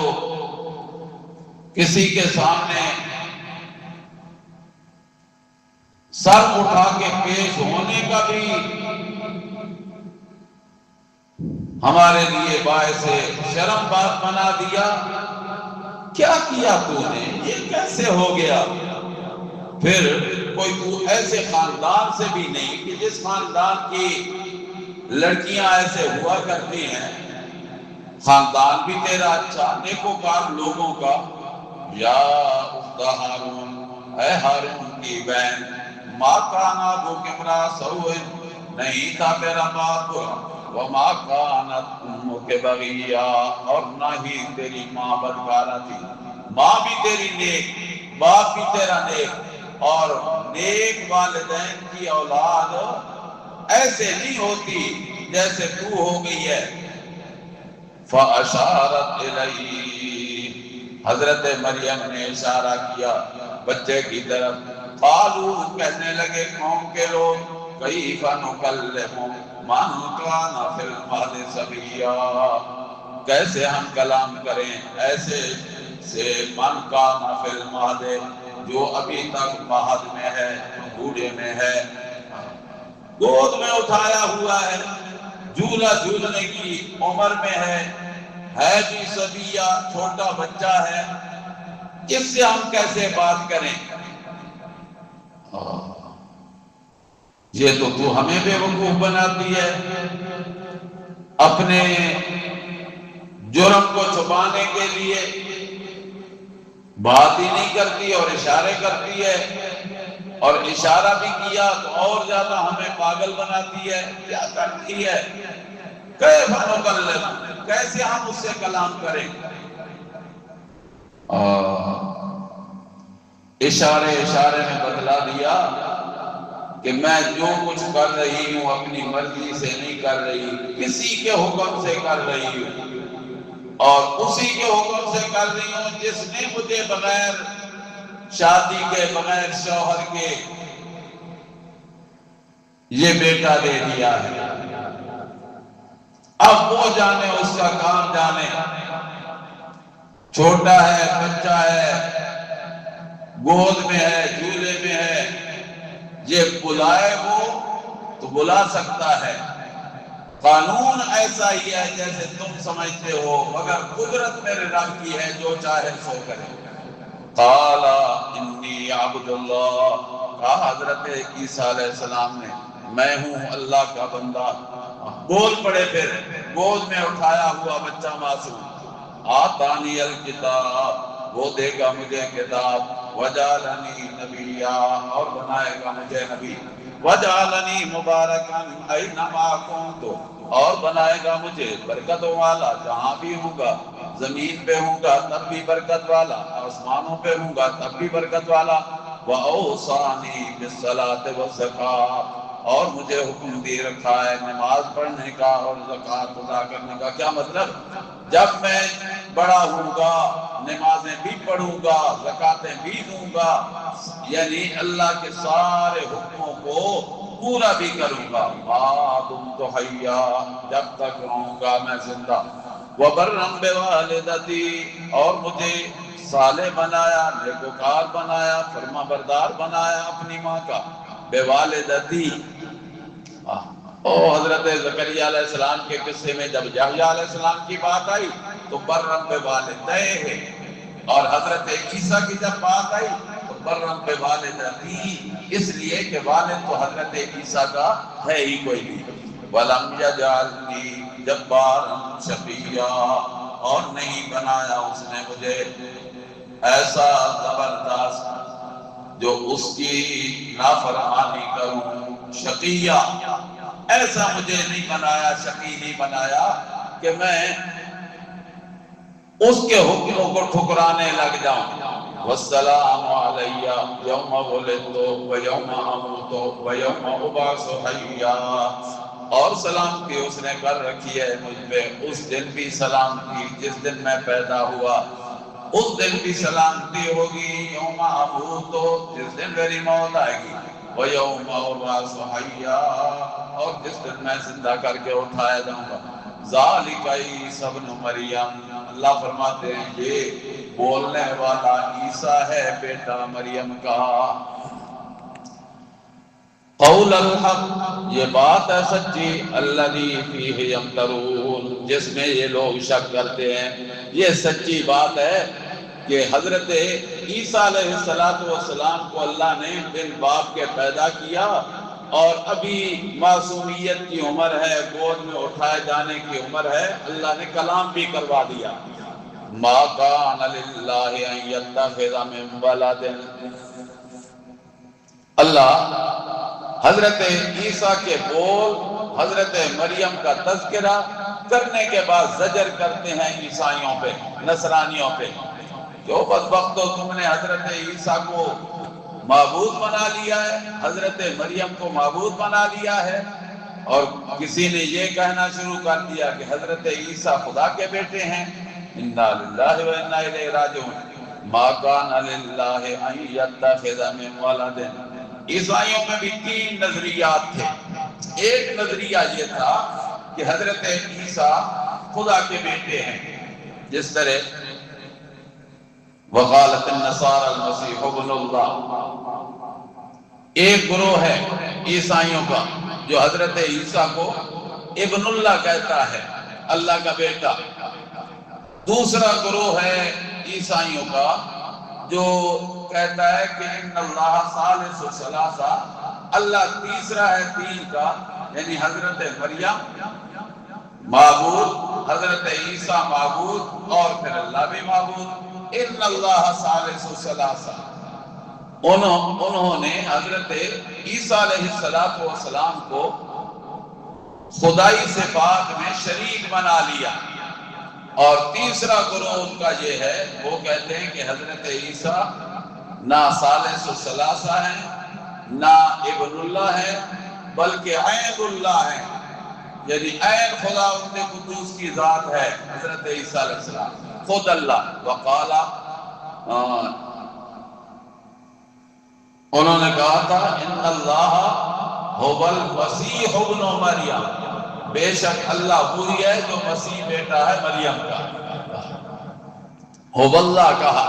کسی کے سامنے سر اٹھا کے پیش ہونے کا بھی ہمارے لیے باعث شرم بات بنا دیا، کیا کیا تو نے، یہ کیسے ہو گیا؟ پھر کوئی تو ایسے خاندان سے بھی نہیں کہ جس خاندان کی لڑکیاں ایسے ہوا کرتی ہیں، خاندان بھی تیرا اچھا، نیکوکار لوگوں کا، یا اخت ہارون، اے ہارون کی بہن، ما کان ابوک امرأ سوء، نہیں تھا تیرا باپ، وما کانت امک بغیا، اور نہ ہی تیری ماں بدکارہ تھی، ماں بھی تیری نیک، باپ بھی تیرا نیک، اور نیک والدین کی اولاد ایسے نہیں ہوتی جیسے تو ہو گئی ہے۔ فَأَشَارَتْ إِلَيْهِ، حضرت مریم نے اشارہ کیا بچے کی طرف، قالوا، کہنے لگے قوم کے لوگ، کیف نکلم من کان فی المہد صبیا، کیسے ہم کلام کریں ایسے سے من کان فی المہد، جو ابھی تک مہد میں ہے، بوڑھے میں ہے، گود میں اٹھایا ہوا ہے، جھولا جھولنے کی عمر میں ہے بھی صبیہ، چھوٹا بچہ ہے، اس سے ہم کیسے بات کریں؟ یہ تو ہمیں بے وقوف بناتی ہے، اپنے جرم کو چھپانے کے لیے بات ہی نہیں کرتی اور اشارے کرتی ہے، اور اشارہ بھی کیا تو اور زیادہ ہمیں پاگل بناتی ہے، کیا کرتی ہے؟ کیف نکلم، کیسے ہم اس سے کلام کریں؟ اشارے میں بتلا دیا کہ میں جو کچھ کر رہی ہوں اپنی مرضی سے نہیں کر رہی، کسی کے حکم سے کر رہی ہوں، اور اسی کے حکم سے کر رہی ہوں جس نے مجھے بغیر شادی کے، بغیر شوہر کے یہ بیٹا دے دیا ہے۔ اب وہ جانے، اس کا کام جانے، چھوٹا ہے، بچہ ہے، گود میں ہے، جھولے میں ہے، یہ بلائے وہ تو بلا سکتا ہے۔ قانون ایسا ہی ہے جیسے تم سمجھتے ہو، مگر قدرت میرے رب کی ہے، جو چاہے سو کرے۔ قال انی عبد اللہ، کہا حضرت عیسیٰ علیہ السلام نے میں ہوں اللہ کا بندہ۔ بول پڑے، پھر گود میں اٹھایا ہوا بچہ معصوم۔ آتانی الکتاب، وہ دے گا مجھے کتاب، وجعلنی نبیا، اور بنائے گا مجھے نبی، وجعلنی مبارکا اینما کنت، اور بنائے گا مجھے برکتوں والا جہاں بھی ہوں گا۔ زمین پہ ہوں گا تب بھی برکت والا، آسمانوں پہ ہوں گا تب بھی برکت والا۔ وَأَوْصَانِي بِالصَّلَاةِ وَالزَّكَاةِ، اور مجھے حکم دی رکھا ہے نماز پڑھنے کا اور زکوٰۃ ادا کرنے کا۔ کیا مطلب؟ جب میں بڑا ہوں گا نمازیں بھی پڑھوں گا، زکاتیں بھی دوں گا، یعنی اللہ کے سارے حکموں کو پورا بھی کروں گا۔ ما دمت حیا، جب تک رہوں گا میں زندہ۔ وبرا بوالدتی، اور مجھے صالح بنایا، نیکوکار بنایا، فرما بردار بنایا اپنی ماں کا۔ بوالدتی، او حضرت زکریا علیہ السلام کے قصے میں جب یحییٰ علیہ السلام کی بات آئی تو برم بوالدیہ، اور حضرت عیسیٰ کی جب بات آئی تو برم بوالدتی، اس لیے کہ والد تو حضرت عیسیٰ کا ہے ہی کوئی نہیں۔ وَلَمْ يَجْعَلْنِي جَبَّارًا شَقِيًّا، اور نہیں بنایا اس نے مجھے ایسا زبردست جو اس کی نافرمانی کروں۔ شقیہ، ایسا مجھے نہیں بنایا، شقی نہیں بنایا کہ میں اس کے حکموں کو ٹھکرانے لگ جاؤں۔ والسلام علی یوم ولدت ویوم اموت ویوم ابعث حیا، اور سلامتی اس نے کر رکھی ہے مجھ پہ، اس دن بھی سلامتی جس دن میں پیدا ہوا، اس دن بھی سلامتی ہوگی، یوم اموت جس دن میری موت آئے گی، ویوم ابعث حیا، اور جس دن میں زندہ کر کے اٹھایا جاؤں گا۔ ذالک عیسی ابن مریم، اللہ فرماتے ہیں یہ بولنے والا عیسیٰ ہے بیٹا مریم کا۔ قول الحق، یہ بات ہے سچی، الذی فیہ یمترون، جس میں یہ لوگ شک کرتے ہیں، یہ سچی بات ہے کہ حضرت عیسیٰ علیہ السلام کو اللہ نے بن باپ کے پیدا کیا، اور ابھی معصومیت کی عمر ہے، گود میں اٹھائے جانے کی عمر ہے، اللہ نے کلام بھی کروا دیا۔ ما کان للہ ان یتخذ من ولد، اللہ حضرت عیسیٰ کے بول، حضرت مریم کا تذکرہ کرنے کے بعد زجر کرتے ہیں عیسائیوں پہ، نصرانیوں پہ، جو بدبختو تم نے حضرت عیسیٰ کو معبود بنا لیا ہے، حضرت مریم کو معبود بنا لیا ہے، اور کسی نے یہ کہنا شروع کر دیا کہ حضرت عیسیٰ خدا کے بیٹے ہیں۔ انا للہ و انا الیہ راجعون۔ ما کان للہ ان یتخذ من ولد، عیسائیوں میں بھی 3 نظریات تھے۔ ایک نظریہ یہ تھا کہ حضرت عیسیٰ خدا کے بیٹے ہیں، جس طرح وقالت النصارى المسیح ابن اللہ، ایک گروہ ہے عیسائیوں کا جو حضرت عیسیٰ کو ابن اللہ کہتا ہے، اللہ کا بیٹا۔ دوسرا گروہ ہے عیسائیوں کا جو کہتا ہے کہ ان اللہ ثالث ثلاثہ، اللہ تیسرا ہے 3 کا، یعنی حضرت مریم معبود، حضرت عیسیٰ معبود، اور پھر اللہ بھی معبود۔ ان اللہ ثالث ثلاثہ، انہوں نے حضرت عیسیٰ علیہ السلام کو خدائی صفات میں شریک بنا لیا۔ اور تیسرا گروہ ان کا یہ ہے، وہ کہتے ہیں کہ حضرت عیسیٰ نہ ثالث ثلاثہ ہیں، نہ ابن اللہ ہے، بلکہ عین اللہ ہے، یعنی عین خدا ان قدوس کی ذات ہے حضرت عیسیٰ علیہ السلام، خود اللہ۔ وقال، انہوں نے کہا تھا ان اللہ هو المسیح ابن مریم، بے شک اللہ وہی ہے جو مسیح بیٹا ہے مریم کا۔ هو اللہ کہا۔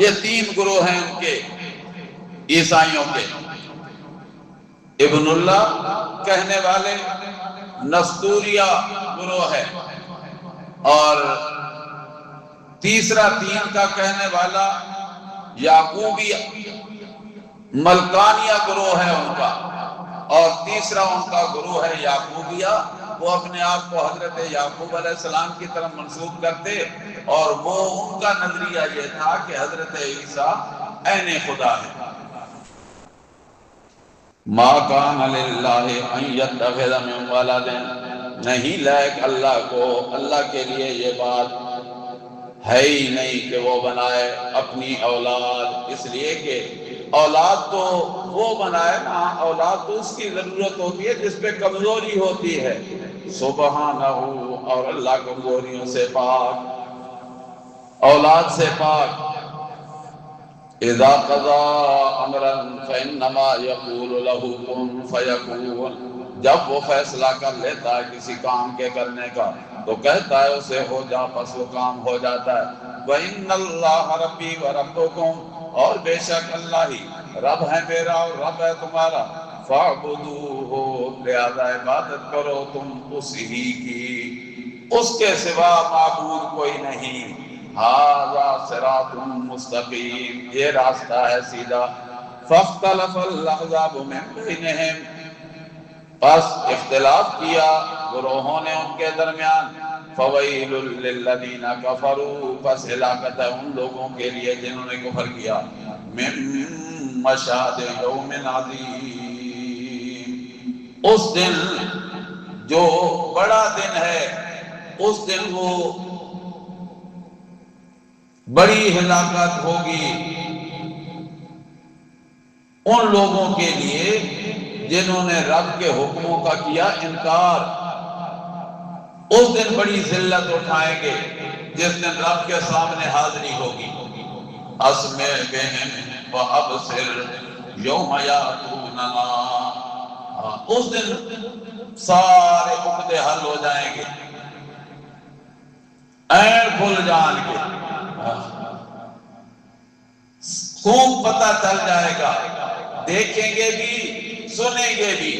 یہ تین گروہ ہیں ان کے عیسائیوں کے، ابن اللہ کہنے والے نستوریہ گروہ ہے، اور تیسرا تین کا کہنے والا یعقوبیہ ملکانیہ گروہ ہے ان کا، اور تیسرا ان کا گروہ ہے یعقوبیہ، وہ اپنے آپ کو حضرت یعقوب علیہ السلام کی طرف منسوب کرتے، اور وہ ان کا نظریہ یہ تھا کہ حضرت عیسیٰ عین خدا ہے۔ ما کان للہ ان یتخذ من ولد، نہیں لائق اللہ کو، اللہ کے لیے یہ بات ہے ہی نہیں کہ وہ بنائے اپنی اولاد، اس لیے کہ اولاد تو وہ بنائے نا، اولاد تو اس کی ضرورت ہوتی ہے جس پہ کمزوری ہوتی ہے، سبحانہ، اور اللہ کمزوریوں سے پاک، اولاد سے پاک۔ اذا قضا امرا فانما يقول له كن فيكون، جب وہ فیصلہ کر لیتا ہے کسی کام کے کرنے کا تو کہتا ہے اسے ہو جا، پس وہ کام ہو جاتا ہے۔ وَإِنَّ اللَّهَ رَبِّي وَرَبُّكُمْ، اور بے شک اللہ ہی رب ہے میرا اور رب ہے تمہارا، فَاعْبُدُوهُ، لہذا عبادت کرو تم اسی کی، اس کے سوا معبود کوئی نہیں۔ ھذا صراط مستقیم، یہ راستہ ہے سیدھا۔ فاختلف الاحزاب من بینہم، پس اختلاف کیا گروہوں نے ان کے درمیان۔ فویل للذین کفروا، پس ہلاکت ہے ان لوگوں کے لیے جنہوں نے کفر کیا۔ من مشہد یوم عظیم، اس دن جو بڑا دن ہے، اس دن وہ بڑی ہلاکت ہوگی ان لوگوں کے لیے جنہوں نے رب کے حکموں کا کیا انکار۔ اس دن بڑی ذلت اٹھائیں گے جس دن رب کے سامنے حاضری ہوگی۔ اسمع بہم وابصر یوم یاتوننا، اس دن سارے عقدے حل ہو جائیں گے، عین کھل جان کے، خوب پتہ چل جائے گا، دیکھیں گے بھی سنیں گے بھی۔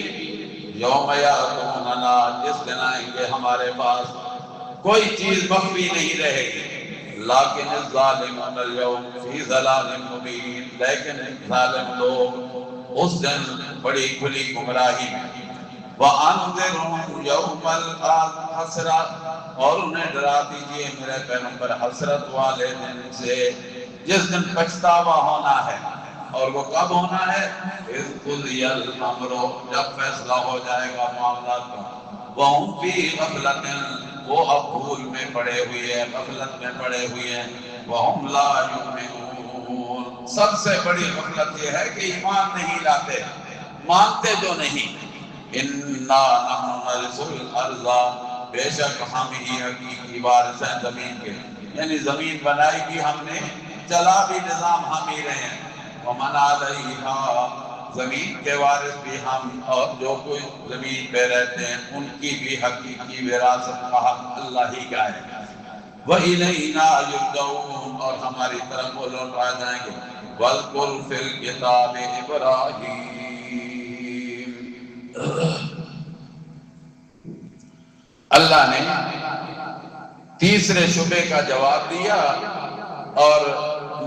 یوم یاتوننا، جس دن آئیں گے ہمارے پاس، کوئی چیز مخفی نہیں رہے گی۔ لیکن الظالمون اليوم فی ضلال مبین، لیکن ظالم لوگ اس دن بڑی کھلی گمراہی میں۔ وَأَنذِرْهُمْ يَوْمَ الْحَسْرَةِ، اور انہیں ڈرا دیجئے میرے پیغمبر حسرت والے دن سے، جس دن پچھتاوا ہونا ہے، اور وہ کب ہونا ہے؟ اِذْ قُضِیَ الْأَمْرُ، جب فیصلہ ہو جائے گا معاملات کا۔ وَهُمْ فِي غَفْلَةٍ، وہ اب بھول میں پڑے ہوئے ہیں، غفلت میں پڑے ہوئے ہیں۔ وَهُمْ لَا يُؤْمِنُونَ، سب سے بڑی غفلت یہ ہے کہ ایمان نہیں لاتے، مانتے جو نہیں۔ اِنَّا نَحْنُ نَرِثُ الْأَرْضَ، بے شک ہم ہی حقیقی وارث ہیں زمین کے، یعنی زمین بنائی بھی ہم نے، چلا بھی نظام ہم ہی رہے ہیں۔ وَمَنْ عَلَيْهَا، زمین کے وارث بھی ہم، اور جو کوئی زمین پہ رہتے ہیں ان کی بھی حقیقی وراثت کا حق اللہ ہی کا ہے۔ وَإِلَيْنَا يُرْجَعُونَ، اور ہماری طرف وہ لوٹائے جائیں گے۔ وَاذْكُرْ فِي الْكِتَابِ إِبْرَاهِيمَ، اللہ نے تیسرے شبے کا جواب دیا اور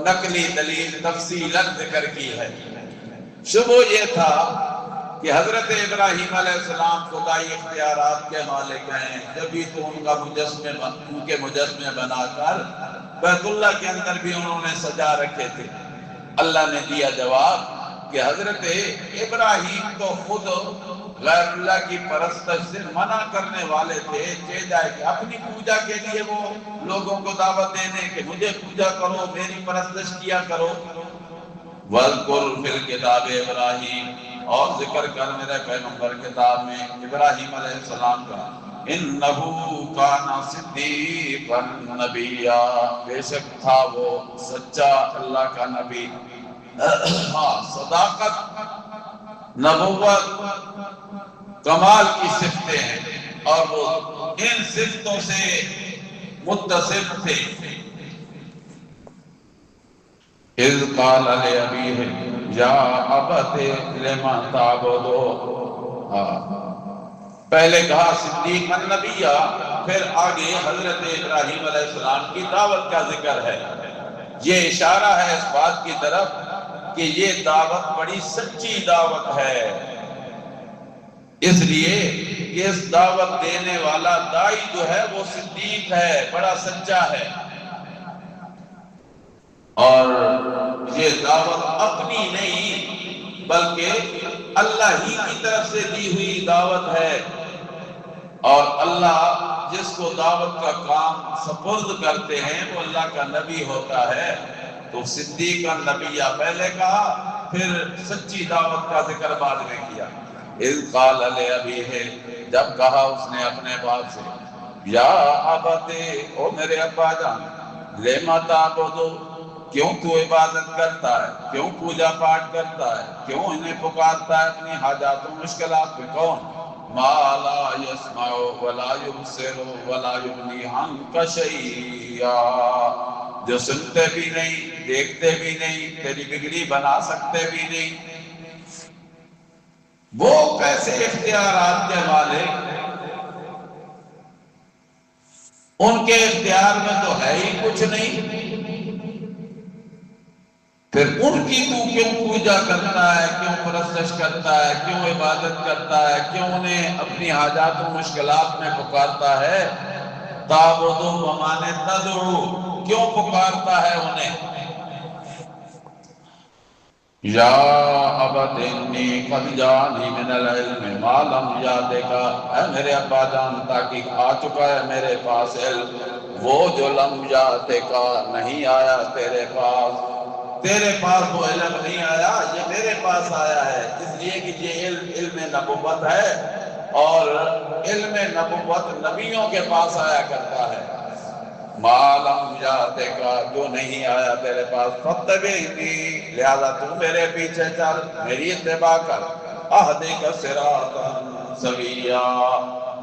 نقلی دلیل تفصیلاً ذکر کی ہے۔ شبہ یہ تھا کہ حضرت ابراہیم علیہ السلام خدائی اختیارات کے مالک ہیں، جبھی تو ان کے مجسمے بنا کر بیت اللہ کے اندر بھی انہوں نے سجا رکھے تھے۔ اللہ نے دیا جواب کہ حضرت ابراہیم تو خود غیر اللہ کی پرستش سے منع کرنے والے تھے، جائے کہ اپنی پوجا کے لیے وہ لوگوں کو دعوت دینے کہ مجھے پوجا کرو، میری پرستش کیا کرو۔ وَاذْكُرْ فِي الْكِتَابِ إِبْرَاهِيمَ، اور ذکر کر میرے پیغمبر کتاب میں ابراہیم علیہ السلام کا، انہو کان صدیقا نبیا، بے شک تھا وہ سچا اللہ کا نبی۔ ہاں، صداقت، نبوت، کمال کی صفتیں ہیں، اور وہ ان صفتوں سے متصف تھے۔ اذ قال لأبیہ یا ابت لما تعبد، پہلے کہا صدیق النبیہ، پھر آگے حضرت ابراہیم علیہ السلام کی دعوت کا ذکر ہے۔ یہ اشارہ ہے اس بات کی طرف کہ یہ دعوت بڑی سچی دعوت ہے، اس لیے کہ اس دعوت دینے والا دائی جو ہے وہ صدیق ہے، بڑا سچا ہے، اور یہ دعوت اپنی نہیں بلکہ اللہ ہی کی طرف سے دی ہوئی دعوت ہے، اور اللہ جس کو دعوت کا کام سپرد کرتے ہیں وہ اللہ کا نبی ہوتا ہے۔ تو صدیق النبیہ پہلے کہا، پھر سچی دعوت کا ذکر بعد میں کیا۔ اذ قال لأبیہ، جب کہا اس نے اپنے باپ سے، یا ابت، او میرے ابا جان، لما تعبد، کیوں تو عبادت کرتا ہے، کیوں پوجا پاٹ کرتا ہے، کیوں انہیں پکارتا ہے اپنی حاجات و مشکلات میں؟ کون؟ ما لا يسمع ولا يبصر ولا يغني عنك شيئا، جو سنتے بھی نہیں، دیکھتے بھی نہیں، تیری بگڑی بنا سکتے بھی نہیں، وہ کیسے اختیارات کے مالک، ان کے اختیار میں تو ہے ہی کچھ نہیں، پھر ان کی تو کیوں پوجا کرتا ہے، کیوں پرستش کرتا ہے، کیوں عبادت کرتا ہے، کیوں انہیں اپنی حاجات و مشکلات میں پکارتا ہے؟ تعبدو بمانے تدعو، کیوں پکارتا ہے انہیں؟ یا ابت انی قد جانی من العلم ما لم یاتک، اے میرے ابا جان، تاکہ آ چکا ہے میرے پاس علم، وہ جو لم یاتک نہیں آیا تیرے پاس، تیرے پاس وہ علم نہیں آیا، یہ میرے پاس آیا ہے، اس لیے کہ یہ علم نبوت ہے، اور علم نبوت نبیوں کے پاس آیا کرتا ہے۔ ما لم یاتک، جو نہیں آیا تیرے پاس، فاتبعنی، لہذا تو میرے پیچھے چل، میری اتباع کر، اہدک صراطا سویا،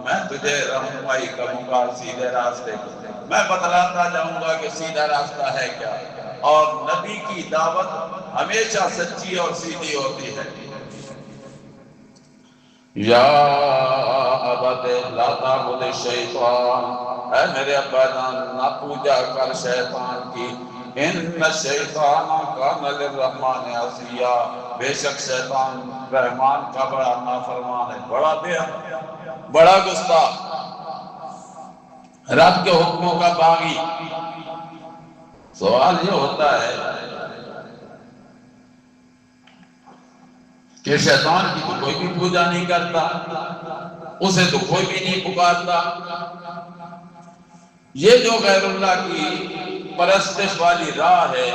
میں تجھے رہنمائی کروں گا سیدھے راستے کی، میں بتلاتا جاؤں گا کہ سیدھا راستہ ہے کیا، اور نبی کی دعوت ہمیشہ سچی اور سیدھی ہوتی ہے۔ یا ابت لا تعبد الشیطان، اے میرے ابا جان، نہ پوجا کر شیطان کی، ان الشیطان کان للرحمن عصیا، بے شک شیطان رحمان کا بڑا نافرمان ہے، بڑا گستاخ، رب کے حکموں کا باغی۔ سوال یہ ہوتا ہے کہ شیطان کی تو کوئی بھی پوجا نہیں کرتا، اسے تو کوئی بھی نہیں پکارتا، یہ جو غیر اللہ کی پرستش والی راہ ہے،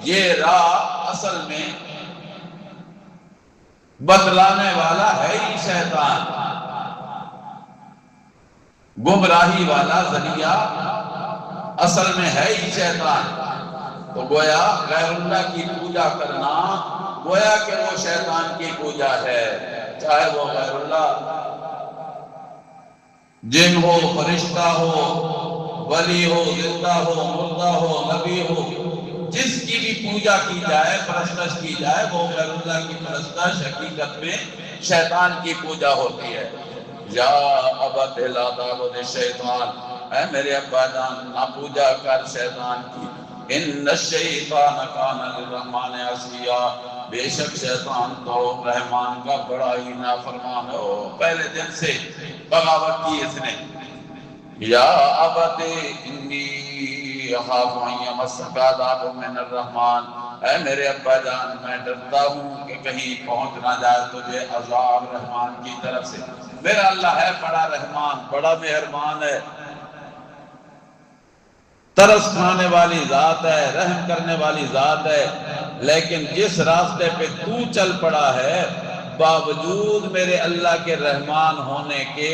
یہ راہ اصل میں بتلانے والا ہے ہی شیطان، گمراہی والا ذریعہ اصل میں ہے ہی شیطان۔ تو گویا غیر اللہ کی پوجا کرنا گویا کہ وہ شیطان کی پوجا ہے، چاہے وہ غیر اللہ جن ہو، فرشتہ ہو، ولی ہو، زندہ ہو، مردہ ہو، نبی ہو، جس کی بھی پوجا کی جائے، پرستش کی جائے، وہ غیر اللہ کی پرستش حقیقت میں شیطان کی پوجا ہوتی ہے۔ یا ابت لا تعبد الشیطان، اے میرے ابا جان، نہ پوجا کر شیطان کی، ان الشیطان کان للرحمن عصیا، بے شک شیطان تو رحمان کا بڑا ہی نافرمان ہو، پہلے دن سے بغاوت کی اس نے۔ یا ابت انی اخاف ان یمسک عذاب من الرحمن، اے میرے ابا جان، میں ڈرتا ہوں کہ کہیں پہنچ نہ جائے تجھے عذاب رحمان کی طرف سے۔ میرا اللہ ہے بڑا رحمان، بڑا مہربان ہے، ترس کھانے والی ذات ہے، رحم کرنے والی ذات ہے، لیکن جس راستے پہ تو چل پڑا ہے باوجود میرے اللہ کے رحمان ہونے کے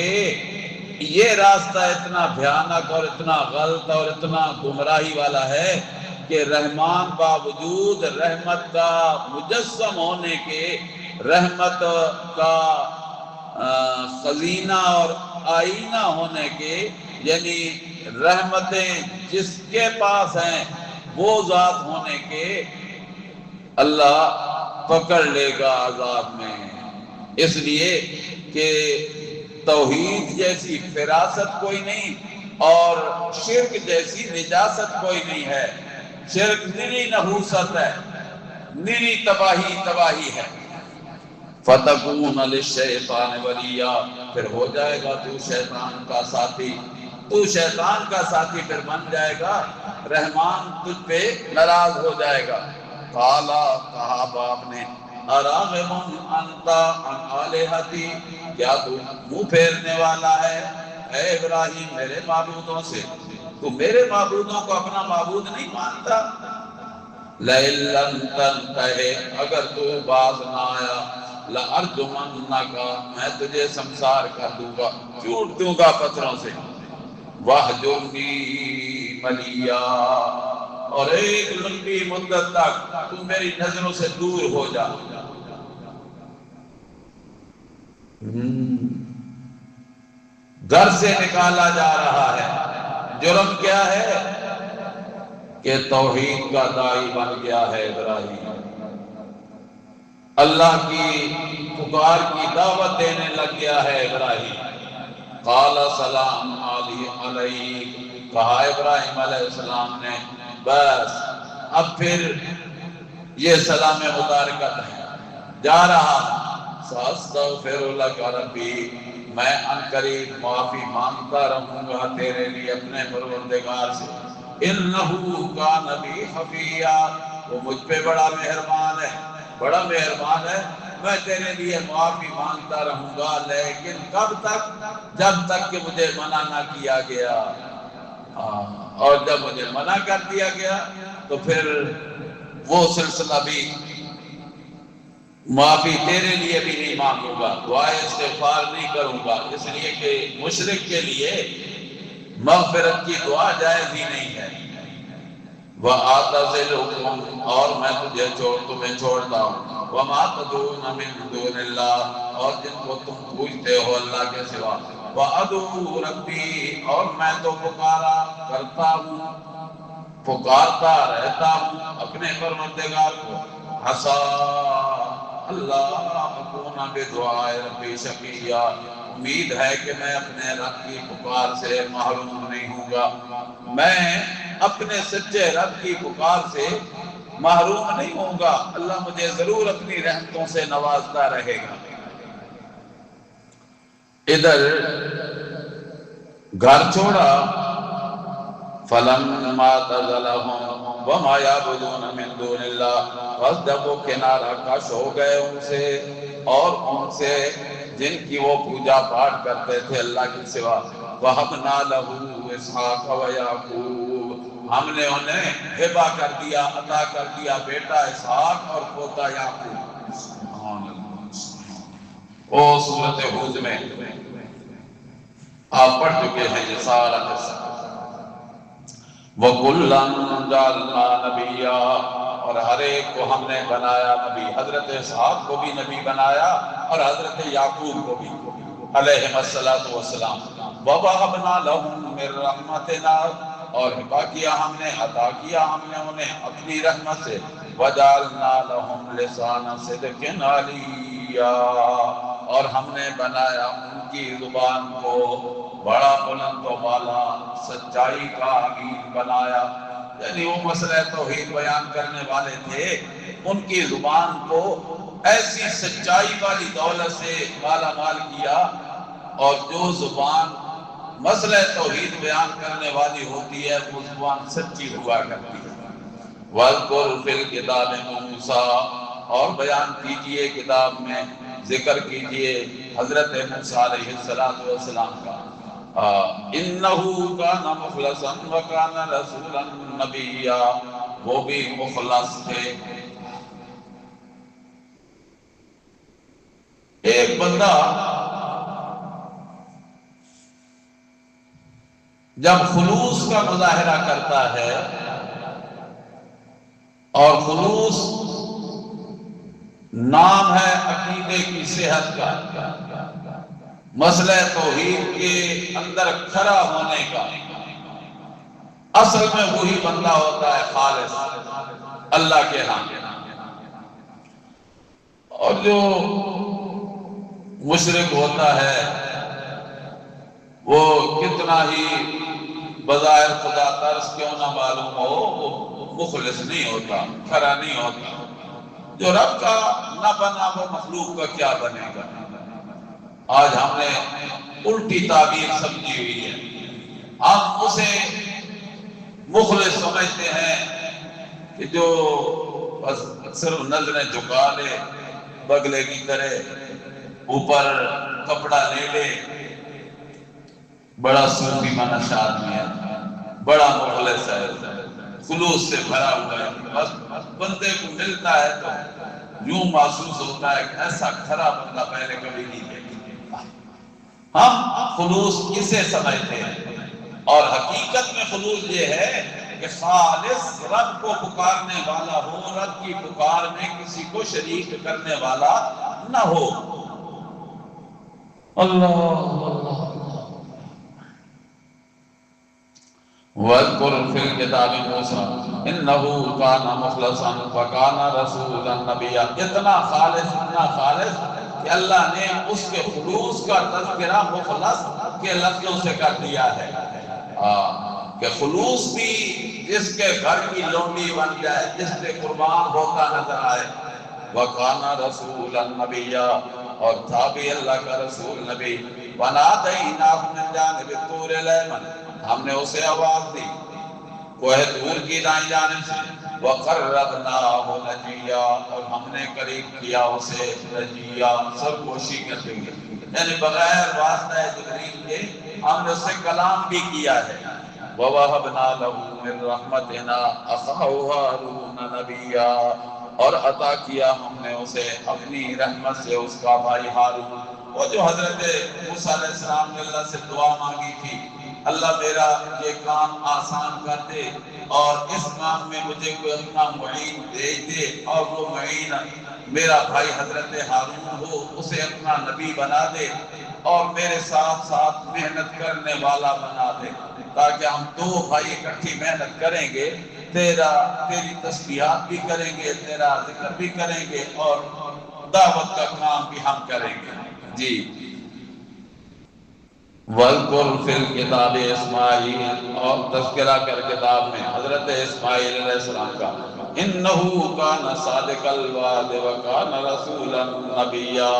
یہ راستہ اتنا بھیانک اور اتنا غلط اور اتنا گمراہی والا ہے کہ رحمان باوجود رحمت کا مجسم ہونے کے، رحمت کا خزینہ اور آئینہ ہونے کے، یعنی رحمتیں جس کے پاس ہیں وہ ذات ہونے کے، اللہ پکڑ لے گا عذاب میں۔ اس لیے کہ توحید جیسی فراست کوئی نہیں اور شرک جیسی نجاست کوئی نہیں ہے۔ شرک نری نحوست ہے، نری تباہی ہے۔ فَتَكُونَ لِلشَّيْطَانِ وَلِيًّا، پھر ہو جائے گا تو شیطان کا ساتھی، تو شیطان کا ساتھی پھر بن جائے گا، رحمان تجھ پہ ناراض ہو جائے گا۔ قَالَ، کہا باپ نے، اَرَاغِبٌ أَنْتَ عَنْ آلِهَتِي، کیا تو منہ پھیرنے والا ہے اے ابراہیم میرے معبودوں سے؟ تو میرے معبودوں کو اپنا معبود نہیں مانتا؟ لَئِن لَمْ تَنْتَهِ، اگر تو باز نہ آیا، لَأَرْجُمَنَّكَ، میں تجھے سمسار کر دوں گا، چوٹ دوں گا پتھروں سے۔ وَاهْجُرْنِي مَلِيًّا، اور ایک لمبی مدت تک تو میری نظروں سے دور ہو جا۔ گھر سے نکالا جا رہا ہے، جرم کیا ہے کہ توحید کا داعی بن گیا ہے ابراہیم، اللہ کی پکار کی دعوت دینے لگ گیا ہے ابراہیم۔ قال سلام علیک، کہا ابراہیم علیہ السلام نے بس اب پھر یہ سلام مبارکت ہے، جا رہا ہوں۔ سأستغفر لک ربی، میں عنقریب معافی مانگتا رہوں گا تیرے لیے اپنے پروردگار سے۔ انہو کان بی حفیٰ، وہ مجھ پہ بڑا مہربان ہے، بڑا مہربان ہے، میں تیرے لیے معافی مانگتا رہوں گا، لیکن کب تک؟ جب تک کہ مجھے منع نہ کیا گیا۔ اور جب مجھے منع کر دیا گیا تو پھر وہ سلسلہ بھی، معافی تیرے لیے بھی نہیں مانگوں گا، دعائے استغفار نہیں کروں گا، اس لیے کہ مشرک کے لیے مغفرت کی دعا جائز ہی نہیں ہے۔ وَأَعْتَزِلُكُمْ، اور میں تمہیں چھوڑتا ہوں، وَمَا تَدْعُونَ مِن دُونِ اللَّهِ، اور جن کو تم پوجتے ہو اللہ کے سوا، وَأَدْعُو رَبِّي، اور میں تو پکارا کرتا ہوں، پکارتا رہتا ہوں اپنے پروردگار کو، عَسَىٰ اللہ اکون بدعائے ربی شقیّا، امید ہے کہ میں اپنے رب کی پکار سے محروم نہیں ہوں گا، میں اپنے سچے رب کی پکار سے محروم نہیں ہوں گا، اللہ مجھے ضرور اپنی رحمتوں سے نوازتا رہے گا۔ ادھر گھر چھوڑا، فَلَمَّا اعْتَزَلَهُمْ وَمَا يَعْبُدُونَ مِن دُونِ اللَّهِ، بس جب وہ کنارہ کش ہو گئے ان سے اور ان سے جن کی وہ پوجا پاٹ کرتے تھے اللہ کے سوا، وَهَبْنَا لَهُ إِسْحَاقَ وَيَعْقُوبَ، ہم نے انہیں ہبہ کر دیا، عطا کر دیا بیٹا اسحاق اور پوتا یعقوب۔ سبحان اللہ۔ او سورۃ ہود میں آپ پڑھ چکے ہیں یہ سارا قصہ۔ وَكُلًّا جَعَلْنَا نَبِيًّا، اور ہر ایک کو ہم نے بنایا نبی، حضرت اسحاق کو بھی نبی بنایا اور حضرت یعقوب کو بھی علیہم السلام۔ وَوَهَبْنَا لَهُم مِّن رَحْمَتِنَا، اور ہبہ کیا ہم نے، عطا کیا ہم نے انہیں اپنی رحمت سے، وَجَعَلْنَا لَهُمْ لِسَانَ صِدْقٍ عَلِيًّا، اور ہم نے بنایا ان کی زبان کو بڑا بلند و بالا، سچائی کا امین بنایا، یعنی وہ مسئلہ توحید بیان کرنے والے تھے، ان کی زبان کو ایسی سچائی والی دولت سے مالا مال کیا، اور جو زبان مسئلہ توحید بیان کرنے والی ہوتی ہے وہ زبان سچی ہوا کرتی ہے۔ وَاذْكُرْ فِي الْكِتَابِ مُوسَىٰ، اور بیان کیجئے کتاب میں، ذکر کیجئے حضرت موسیٰ علیہ السلام کا، إِنَّهُ كَانَ مُخْلَصًا وَكَانَ رَسُولًا نَبِيًّا، وہ بھی مخلص تھے ایک بندہ جب خلوص کا مظاہرہ کرتا ہے اور خلوص نام ہے عقیدے کی صحت کا، مسئلہ توحید کے اندر کھڑا ہونے کا، اصل میں وہی بندہ ہوتا ہے خالص اللہ کے ہاں۔ اور جو مشرک ہوتا ہے وہ کتنا ہی بظاہر خدا ترس کیوں نہ معلوم ہو، وہ مخلص نہیں ہوتا، کھرا نہیں ہوتا۔ جو رب کا نہ بنا وہ مخلوق کا کیا بنے گا؟ آج ہم نے الٹی تعبیر سمجھی ہوئی ہے، ہم اسے مخلص سمجھتے ہیں کہ جو بس صرف نظریں جھکا لے، بگلے کی کرے، اوپر کپڑا لے لے، بڑا صوفی منش آدمی ہے، بڑا مخلص ہے، خلوص سے بھرا ہوا ہے۔ بس بندے کو ملتا ہے تو یوں محسوس ہوتا ہے کہ ایسا کھرا بندہ پہلے کبھی نہیں دیکھا۔ ہم خلوص کسے سمجھتے ہیں؟ اور حقیقت میں خلوص یہ ہے کہ خالص رب کو پکارنے والا ہو، رب کی پکار میں کسی کو شریک کرنے والا نہ ہو۔ اللہ اللہ وَاذْكُرْ فِي الْكِتَابِ مُوسَىٰ إِنَّهُ كَانَ مُخْلَصًا وَكَانَ رَسُولًا نَبِيًّا۔ اتنا خالص کہ اللہ نے اس کے خلوص کا تذکرہ مخلص کے لفظوں سے کر دیا ہے، کہ خلوص بھی جس کے گھر کی لونڈی بن جائے، جس سے قربان ہوتا نظر آئے۔ وَكَانَ رَسُولًا نَبِيًّا، اور تھا بھی اللہ کا رسول نبی۔ وَنَادَيْنَاهُ مِن جَانِبِ الطُّورِ الْأَيْمَنِ، ہم نے اسے آواز دی کوہ طور کی دائیں جانب سے۔ وَقَرَّبْنَاهُ نَجِيًّا، اور ہم نے قریب کیا اسے نجیّا، سرگوشی کرتے ہوئے، یعنی بغیر واسطہ جبریل کے ہم نے اسے کلام بھی کیا ہے۔ وَوَهَبْنَا لَهُ مِن رَحْمَتِنَا أَخَاهُ هَارُونَ نَبِيًّا، اور عطا کیا ہم نے اسے اپنی رحمت سے اس کا بھائی ہارون، وہ جو حضرت موسیٰ علیہ السلام نے اللہ سے دعا مانگی تھی، اللہ میرا یہ کام آسان کر دے اور اس کام میں مجھے کوئی اپنا معین بھیج دے، اور وہ معین میرا بھائی حضرت ہارون ہو، اسے اپنا نبی بنا دے اور میرے ساتھ ساتھ محنت کرنے والا بنا دے، تاکہ ہم دو بھائی اکٹھی محنت کریں گے، تیری تسبیحات بھی کریں گے، تیرا ذکر بھی کریں گے، اور دعوت کا کام بھی ہم کریں گے۔ جی وَاذْكُرْ فِي الْكِتَابِ إِسْمَاعِيلَ، اور تذکرہ کر کتاب میں حضرت اسماعیل علیہ السلام کا۔ إِنَّهُ كَانَ صَادِقَ الْوَعْدِ وَكَانَ رَسُولًا نَبِيًّا،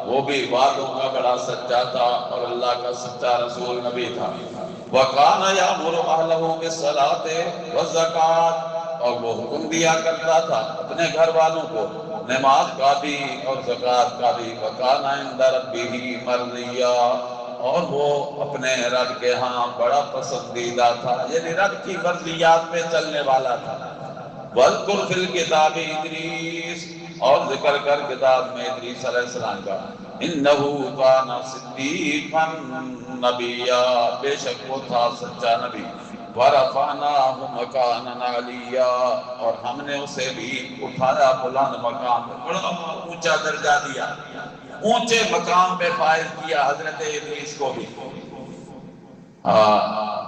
وہ بھی وعدوں کا بڑا سچا تھا اور اللہ کا سچا رسول نبی تھا۔ وَكَانَ يَأْمُرُ أَهْلَهُ بِالصَّلَاةِ وَالزَّكَاةِ، اور وہ حکم دیا کرتا تھا اپنے گھر والوں کو نماز کا بھی اور زکوٰۃ کا بھی۔ وَكَانَ عِندَ رَبِّهِ مَرْضِيًّا، اور وہ اپنے رب کے ہاں بڑا پسندیدہ تھا، یعنی رب کی مرضیات میں چلنے والا تھا۔ وَاذْكُرْ فِي الْكِتَابِ إِدْرِيسَ، اور ذکر کر کتاب میں ادریس علیہ السلام کا۔ إِنَّهُ كَانَ صِدِّيقًا نَبِيًّا، بے شک وہ تھا سچا نبی۔ وَرَفَعْنَاهُ مَكَانًا عَلِيًّا، اور ہم نے اسے بھی اٹھایا بلند مقام پہ، بڑا اونچا درجہ دیا، اونچے مقام پہ فائز کیا حضرت ادریس کو بھی۔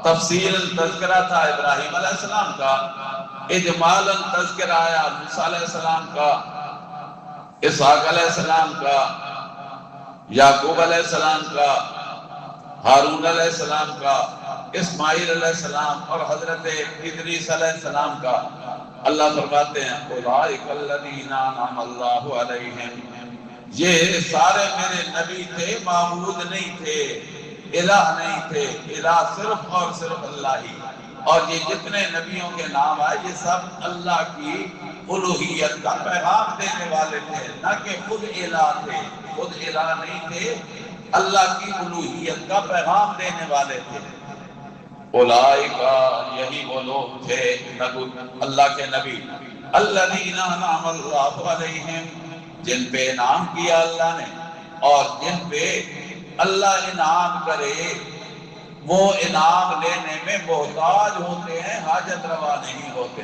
تفصیل تذکرہ تھا ابراہیم علیہ السلام کا، اجمالاً تذکرہ آیا موسیٰ علیہ السلام کا، اسحاق علیہ السلام کا، یعقوب علیہ السلام کا، ہارون علیہ السلام کا، اسماعیل علیہ السلام اور حضرت ادریس علیہ السلام کا۔ اللہ فرماتے ہیں اولئک الذین انعم اللہ علیہم، یہ سارے میرے نبی تھے، معبود نہیں تھے، الہ نہیں تھے، الہ صرف اور صرف اللہ ہی۔ اور یہ جتنے نبیوں کے نام آئے یہ سب اللہ کی الوہیت کا پیغام دینے والے تھے، نہ کہ خود الہ تھے، خود الہ نہیں تھے، اللہ کی الوہیت کا پیغام دینے والے تھے۔ اولئکا، یہی وہ لوگ تھے اللہ کے نبی، الذین انعم اللہ علیہم، جن پہ انعام کیا اللہ نے، اور جن پہ اللہ انعام کرے وہ انعام لینے میں محتاج ہوتے ہیں، حاجت روا نہیں ہوتے۔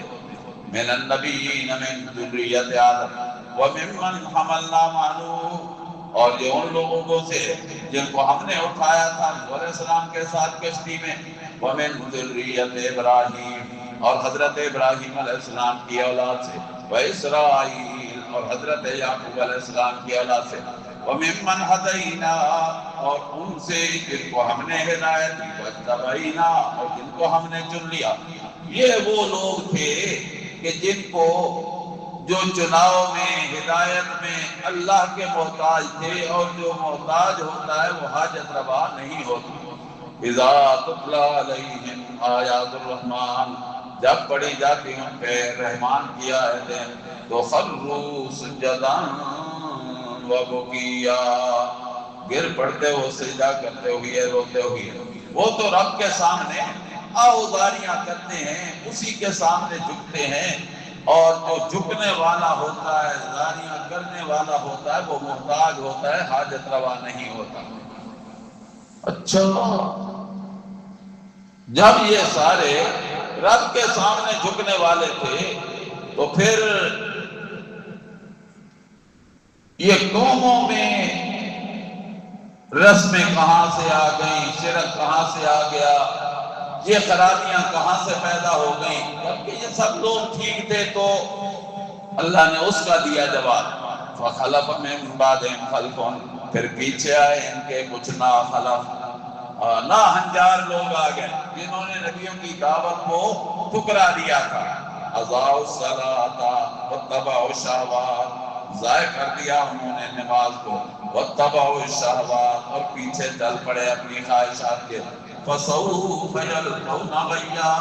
من النبیین من ذریۃ آدم وممن حملنا مع نوح، اور یہ ان لوگوں کو سے جن کو ہم نے اٹھایا تھا نوح علیہ السلام کے ساتھ کشتی میں، ومن ذریۃ ابراہیم، اور حضرت ابراہیم علیہ السلام کی اولاد سے، واسرائیل، اور حضرت یعقوب علیہ السلام کی اولاد سے، وممن ہدینا، اور ان سے جن کو ہم نے ہدایت دی، واجتبینا، اور جن کو ہم نے چن لیا۔ یہ وہ لوگ تھے کہ جن کو جو چناؤ میں ہدایت میں اللہ کے محتاج تھے، اور جو محتاج ہوتا ہے وہ حاجت روا نہیں ہوتی۔ اذا تتلی علیہم آیات الرحمن، جب پڑھی جاتی ان پہ رحمان کی آیتیں، تو خروا سجدا وبکیا، گر پڑتے ہو سجدہ کرتے ہوئے روتے ہوئے۔ وہ تو رب کے سامنے آہوازاریاں کرتے ہیں، اسی کے سامنے جھکتے ہیں، اور جو جھکنے والا ہوتا ہے، زاریاں کرنے والا ہوتا ہے، وہ محتاج ہوتا ہے، حاجت روا نہیں ہوتا۔ اچھا، جب یہ سارے رب کے سامنے جھکنے والے تھے تو پھر یہ قوموں میں رسمیں کہاں سے آ گئیں، شرک کہاں سے آ گیا، یہ خرابیاں کہاں سے پیدا ہو گئیں؟ جبکہ یہ سب لوگ ٹھیک تھے تو اللہ نے اس کا دیا جواب، فخلف من بعدہم خلف، پھر پیچھے آئے ان کے کچھ ناخلف، ناہنجار لوگ آ گئے جنہوں نے نبیوں کی دعوت کو ٹھکرا دیا تھا۔ اضاعوا الصلاۃ واتبعوا الشہوات، ضائع کر دیا انہوں نے نماز کو، واتبعوا الشہوات، اور پیچھے چل پڑے اپنی خواہشات کے، فسوف یلقون غیا،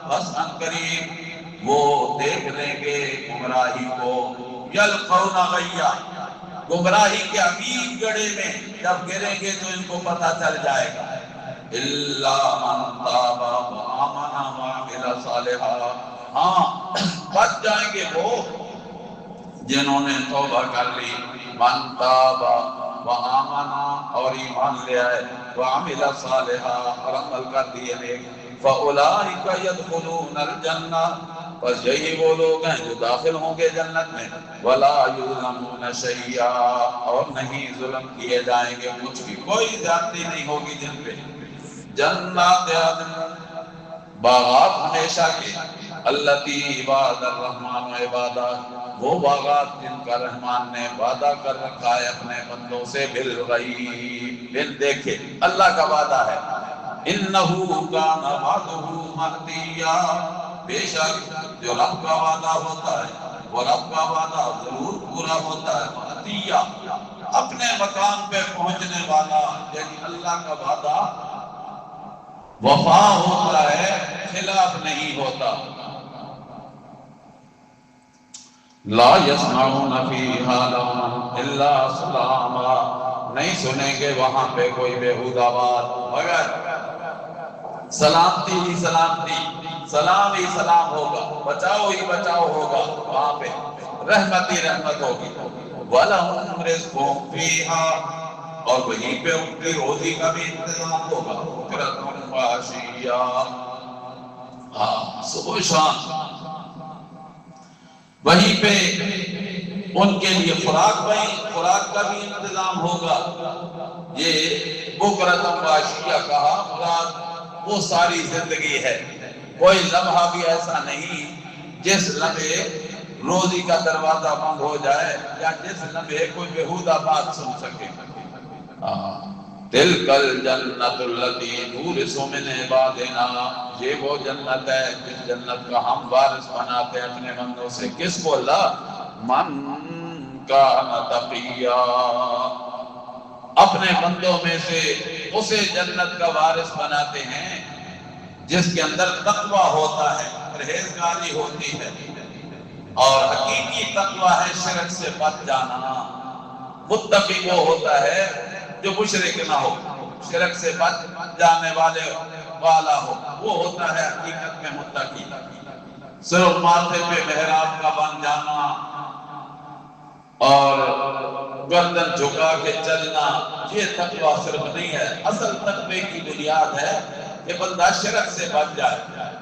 بس ان قریب وہ دیکھ لیں گے گمراہی کو، یلقون غیا، گمراہی کے عمیق گڑھے میں جب گریں گے تو ان کو پتہ چل جائے گا۔ الا من تاب وآمن وعمل صالحا، ہاں بچ جائیں گے وہ جنہوں نے توبہ کر لی، من تاب وآمن، اور ایمان لے آئے، وعمل صالحا، اور عمل کر دیے نیک، فاولئک يدخلون الجنہ، بس یہی وہ لوگ ہیں جو داخل ہوں گے جنت میں، ولا یظلمون شیئا، اور نہیں ظلم کیے جائیں گے کچھ بھی، کوئی زیادتی نہیں ہوگی جن پہ۔ جنات عدن، باغات ہمیشہ کے، التی وعد الرحمن عبادہ، وہ باغات جن کا رحمان نے وعدہ کر رکھا ہے اپنے بندوں سے، بالغیب، بن دیکھے اللہ کا وعدہ ہے، انہو کان وعدہ مأتیا، بے شک جو رب کا وعدہ ہوتا ہے وہ رب کا وعدہ ضرور پورا ہوتا ہے، مأتیا، اپنے مقام پہ پہنچنے والا، یعنی اللہ کا وعدہ وفا ہوتا ہے، خلاف نہیں ہوتا۔ لا يسمعون فيها لغوا الا سلاما، نہیں سنیں گے وہاں پہ کوئی بیہودہ بات مگر سلامتی ہی سلامتی، سلام ہی سلام ہوگا، بچاؤ ہی بچاؤ ہوگا، وہاں پہ رحمت ہی رحمت ہوگی۔ وَلَهُمْ رِزْقُهُمْ فِيهَا، اور وہیں پہ ان کی روزی کا بھی انتظام ہوگا، بُكْرَةٌ وَعَشِيًّا، ہاں صبح شام وہیں پہ ان کے لیے خوراک کا بھی انتظام ہوگا۔ یہ بُكْرَةٌ وَعَشِيًّا کہا، مراد وہ ساری زندگی ہے، کوئی لمحہ بھی ایسا نہیں جس لمحے روزی کا دروازہ بند ہو جائے یا جس لمحے کوئی بیہودہ بات سن سکے۔ تِلْكَ الْجَنَّةُ الَّتِي نُورِثُ مِنْ عِبَادِنَا، یہ وہ جنت ہے جس جنت کا ہم وارث بناتے ہیں اپنے بندوں سے، کس کو؟ اللہ، من کان تقیا، اپنے بندوں میں سے اسے جنت کا وارث بناتے ہیں جس کے اندر تقوی ہوتا ہے، پرہیزگاری ہوتی ہے، اور حقیقی تقوی ہے شرک سے بچ جانا۔ متقی وہ ہوتا ہے جو مشرک نہ ہو، شرک سے بچ جانے والا ہو، وہ ہوتا ہے حقیقت میں متقی۔ صرف ماتھے پہ محراب کا بن جانا اور گردن جھکا کے چلنا، یہ تقویٰ صرف نہیں ہے۔ اصل تقوی کی بنیاد ہے کہ بندہ شرک سے بچ جائے،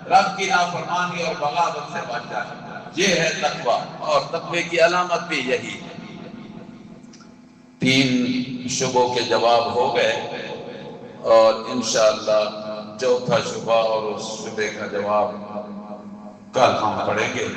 رب کی نافرمانی اور بغاوت سے بچ جائے، یہ ہے تقویٰ، اور تقوی کی علامت بھی یہی ہے۔ 3 شبوں کے جواب ہو گئے، اور انشاءاللہ چوتھا شبہ اور اس شبے کا جواب کل ہم پڑھیں گے۔